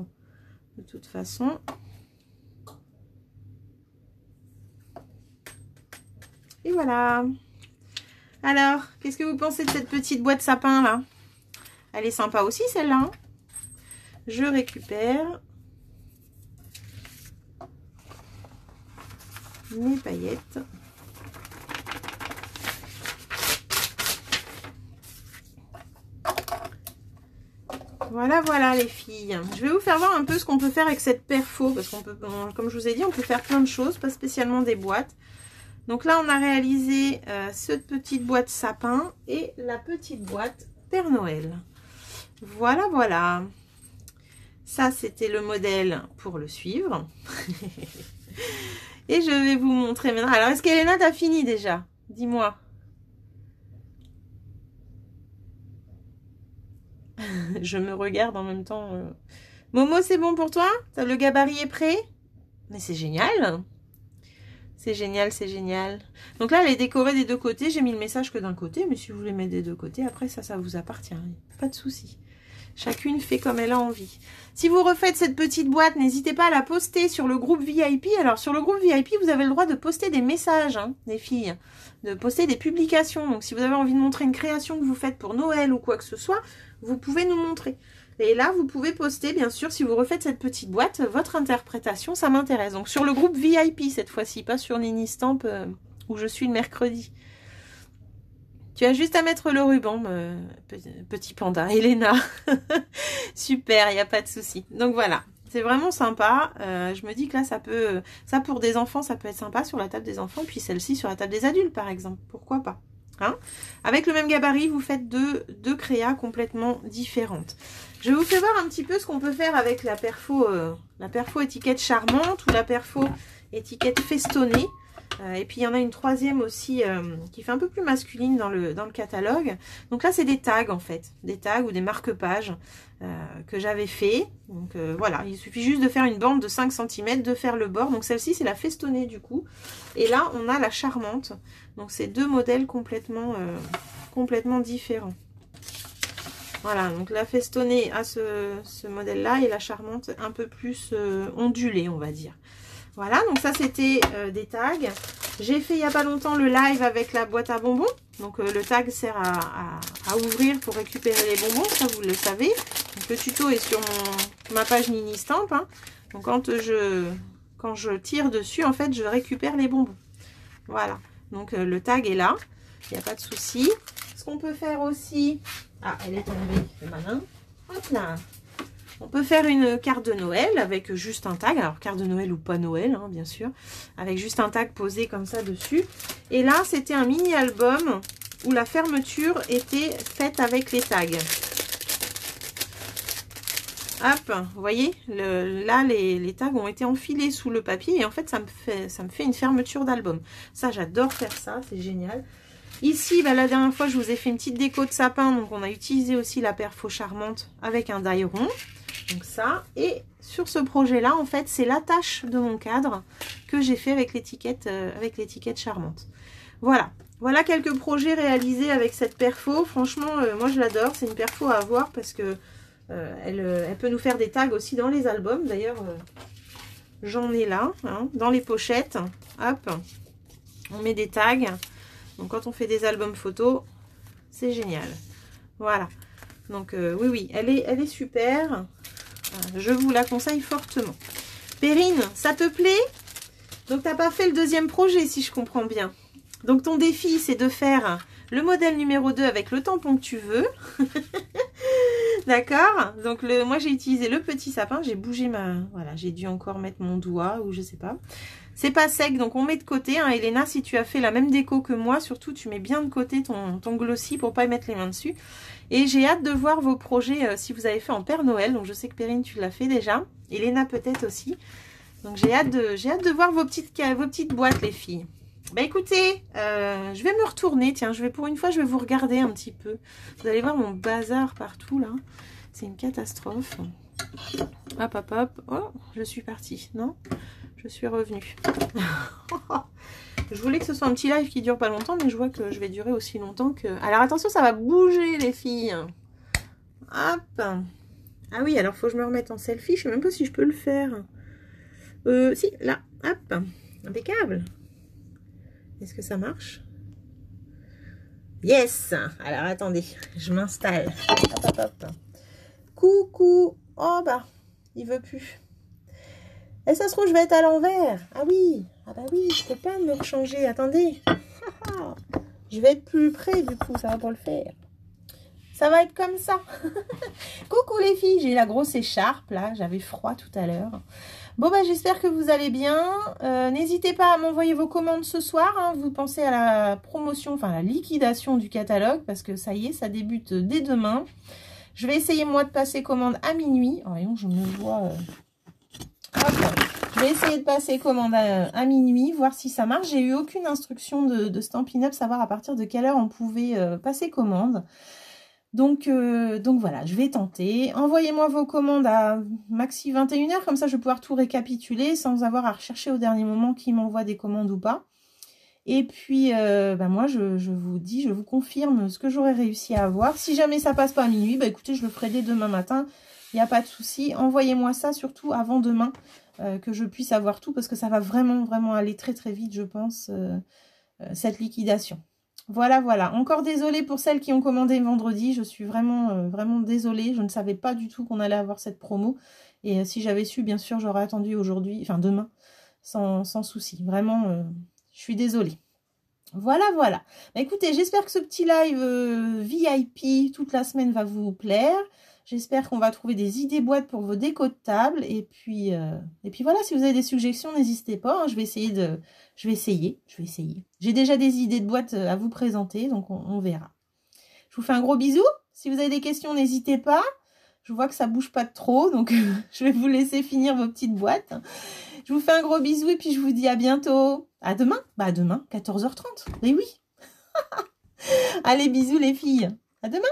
De toute façon. Et voilà. Alors, qu'est-ce que vous pensez de cette petite boîte sapin là? Elle est sympa aussi celle-là. Hein. Je récupère mes paillettes. Voilà, voilà les filles. Je vais vous faire voir un peu ce qu'on peut faire avec cette perfo. Parce qu'on peut, comme je vous ai dit, on peut faire plein de choses, pas spécialement des boîtes. Donc là, on a réalisé cette petite boîte sapin et la petite boîte Père Noël. Voilà, voilà. Ça, c'était le modèle pour le suivre. Et je vais vous montrer maintenant. Alors, est-ce qu'Elena, t'as fini déjà? Dis-moi. Je me regarde en même temps. Momo, c'est bon pour toi? Le gabarit est prêt? Mais c'est génial. C'est génial, c'est génial. Donc là, elle est décorée des deux côtés. J'ai mis le message que d'un côté. Mais si vous voulez mettre des deux côtés, après, ça vous appartient. Pas de souci. Chacune fait comme elle a envie. Si vous refaites cette petite boîte, n'hésitez pas à la poster sur le groupe VIP. Alors, sur le groupe VIP, vous avez le droit de poster des messages, hein, les filles. De poster des publications. Donc, si vous avez envie de montrer une création que vous faites pour Noël ou quoi que ce soit, vous pouvez nous montrer. Et là, vous pouvez poster, bien sûr, si vous refaites cette petite boîte, votre interprétation, ça m'intéresse. Donc, sur le groupe VIP, cette fois-ci, pas sur Nini Stamp, où je suis le mercredi. Tu as juste à mettre le ruban, petit panda. Elena. Super, il n'y a pas de souci. Donc, voilà. C'est vraiment sympa. Je me dis que là, ça pour des enfants, ça peut être sympa sur la table des enfants. Puis celle-ci sur la table des adultes, par exemple. Pourquoi pas? Hein? Avec le même gabarit, vous faites deux créas complètement différentes. Je vous fais voir un petit peu ce qu'on peut faire avec la perfo étiquette charmante ou la perfo étiquette festonnée. Et puis il y en a une troisième aussi qui fait un peu plus masculine dans le catalogue. Donc là c'est des tags en fait, des tags ou des marque-pages que j'avais fait. Donc voilà, il suffit juste de faire une bande de 5 cm, de faire le bord. Donc celle-ci c'est la festonnée du coup. Et là on a la charmante. Donc c'est deux modèles complètement différents. Voilà, donc la festonnée a ce modèle-là et la charmante un peu plus ondulée on va dire. Voilà, donc ça c'était des tags. J'ai fait il n'y a pas longtemps le live avec la boîte à bonbons. Donc le tag sert à ouvrir pour récupérer les bonbons, ça vous le savez. Donc, le tuto est sur ma page Nini Stamp. Hein. Donc quand je tire dessus, en fait, je récupère les bonbons. Voilà, donc le tag est là, il n'y a pas de souci. Ce qu'on peut faire aussi... Ah, elle est tombée, c'est malin. Hop là. On peut faire une carte de Noël avec juste un tag. Alors, carte de Noël ou pas Noël, hein, bien sûr. Avec juste un tag posé comme ça dessus. Et là, c'était un mini-album où la fermeture était faite avec les tags. Hop, vous voyez, là, les tags ont été enfilés sous le papier et en fait, ça me fait une fermeture d'album. Ça, j'adore faire ça, c'est génial. Ici, bah, la dernière fois, je vous ai fait une petite déco de sapin, donc on a utilisé aussi la perfo charmante avec un die rond. Donc ça, et sur ce projet-là, en fait, c'est l'attache de mon cadre que j'ai fait avec l'étiquette charmante. Voilà. Voilà quelques projets réalisés avec cette perfo. Franchement, moi je l'adore. C'est une perfo à avoir parce que elle peut nous faire des tags aussi dans les albums. D'ailleurs, j'en ai là, hein, dans les pochettes. Hop, on met des tags. Donc quand on fait des albums photos, c'est génial. Voilà. Donc oui, oui, elle est super. Je vous la conseille fortement. Perrine, ça te plaît? Donc t'as pas fait le deuxième projet si je comprends bien. Donc ton défi, c'est de faire le modèle numéro 2 avec le tampon que tu veux. D'accord? Donc moi j'ai utilisé le petit sapin. J'ai bougé ma... Voilà, j'ai dû encore mettre mon doigt ou je sais pas. C'est pas sec, donc on met de côté. Hein, Elena, si tu as fait la même déco que moi, surtout tu mets bien de côté ton glossy pour pas y mettre les mains dessus. Et j'ai hâte de voir vos projets si vous avez fait en Père Noël. Donc je sais que Perrine, tu l'as fait déjà. Elena peut-être aussi. Donc j'ai hâte de voir vos petites boîtes, les filles. Bah écoutez, je vais me retourner, tiens, pour une fois, je vais vous regarder un petit peu. Vous allez voir mon bazar partout, là. C'est une catastrophe. Hop, hop, hop. Oh, je suis partie, non? Je suis revenue. Je voulais que ce soit un petit live qui dure pas longtemps, mais je vois que je vais durer aussi longtemps que... Alors attention, ça va bouger, les filles. Hop. Ah oui, alors faut que je me remette en selfie. Je sais même pas si je peux le faire. Si, là, hop. Impeccable. Est-ce que ça marche? Yes! Alors, attendez, je m'installe. Hop, hop, hop. Coucou! Oh, bah, il veut plus. Et ça se trouve, je vais être à l'envers. Ah oui! Ah bah oui, je peux pas me rechanger. Attendez. Je vais être plus près, du coup, ça va pas le faire. Ça va être comme ça. Coucou les filles, j'ai la grosse écharpe, là. J'avais froid tout à l'heure. Bon, bah, j'espère que vous allez bien. N'hésitez pas à m'envoyer vos commandes ce soir. Hein. Vous pensez à la promotion, enfin la liquidation du catalogue, parce que ça y est, ça débute dès demain. Je vais essayer, moi, de passer commande à minuit. Oh, voyons, je me vois... Je vais essayer de passer commande à minuit, voir si ça marche. J'ai eu aucune instruction de Stampin' Up, savoir à partir de quelle heure on pouvait passer commande. Donc voilà, je vais tenter. Envoyez-moi vos commandes à maxi 21h, comme ça je vais pouvoir tout récapituler sans avoir à rechercher au dernier moment qui m'envoie des commandes ou pas. Et puis, moi, je vous confirme ce que j'aurais réussi à avoir. Si jamais ça passe pas à minuit, bah écoutez, je le ferai dès demain matin. Il n'y a pas de souci. Envoyez-moi ça surtout avant demain, que je puisse avoir tout, parce que ça va vraiment, vraiment aller très, très vite, je pense, cette liquidation. Voilà, voilà. Encore désolée pour celles qui ont commandé vendredi. Je suis vraiment, vraiment désolée. Je ne savais pas du tout qu'on allait avoir cette promo. Et si j'avais su, bien sûr, j'aurais attendu aujourd'hui, enfin demain, sans souci. Vraiment, je suis désolée. Voilà, voilà. Bah, écoutez, j'espère que ce petit live VIP toute la semaine va vous plaire. J'espère qu'on va trouver des idées boîtes pour vos décos de table. Et puis voilà, si vous avez des suggestions, n'hésitez pas. Hein, je vais essayer. J'ai déjà des idées de boîtes à vous présenter, donc on verra. Je vous fais un gros bisou. Si vous avez des questions, n'hésitez pas. Je vois que ça bouge pas trop, donc je vais vous laisser finir vos petites boîtes. Je vous fais un gros bisou et puis je vous dis à bientôt. À demain. Bah à demain, 14h30. Mais oui. Allez, bisous les filles. À demain.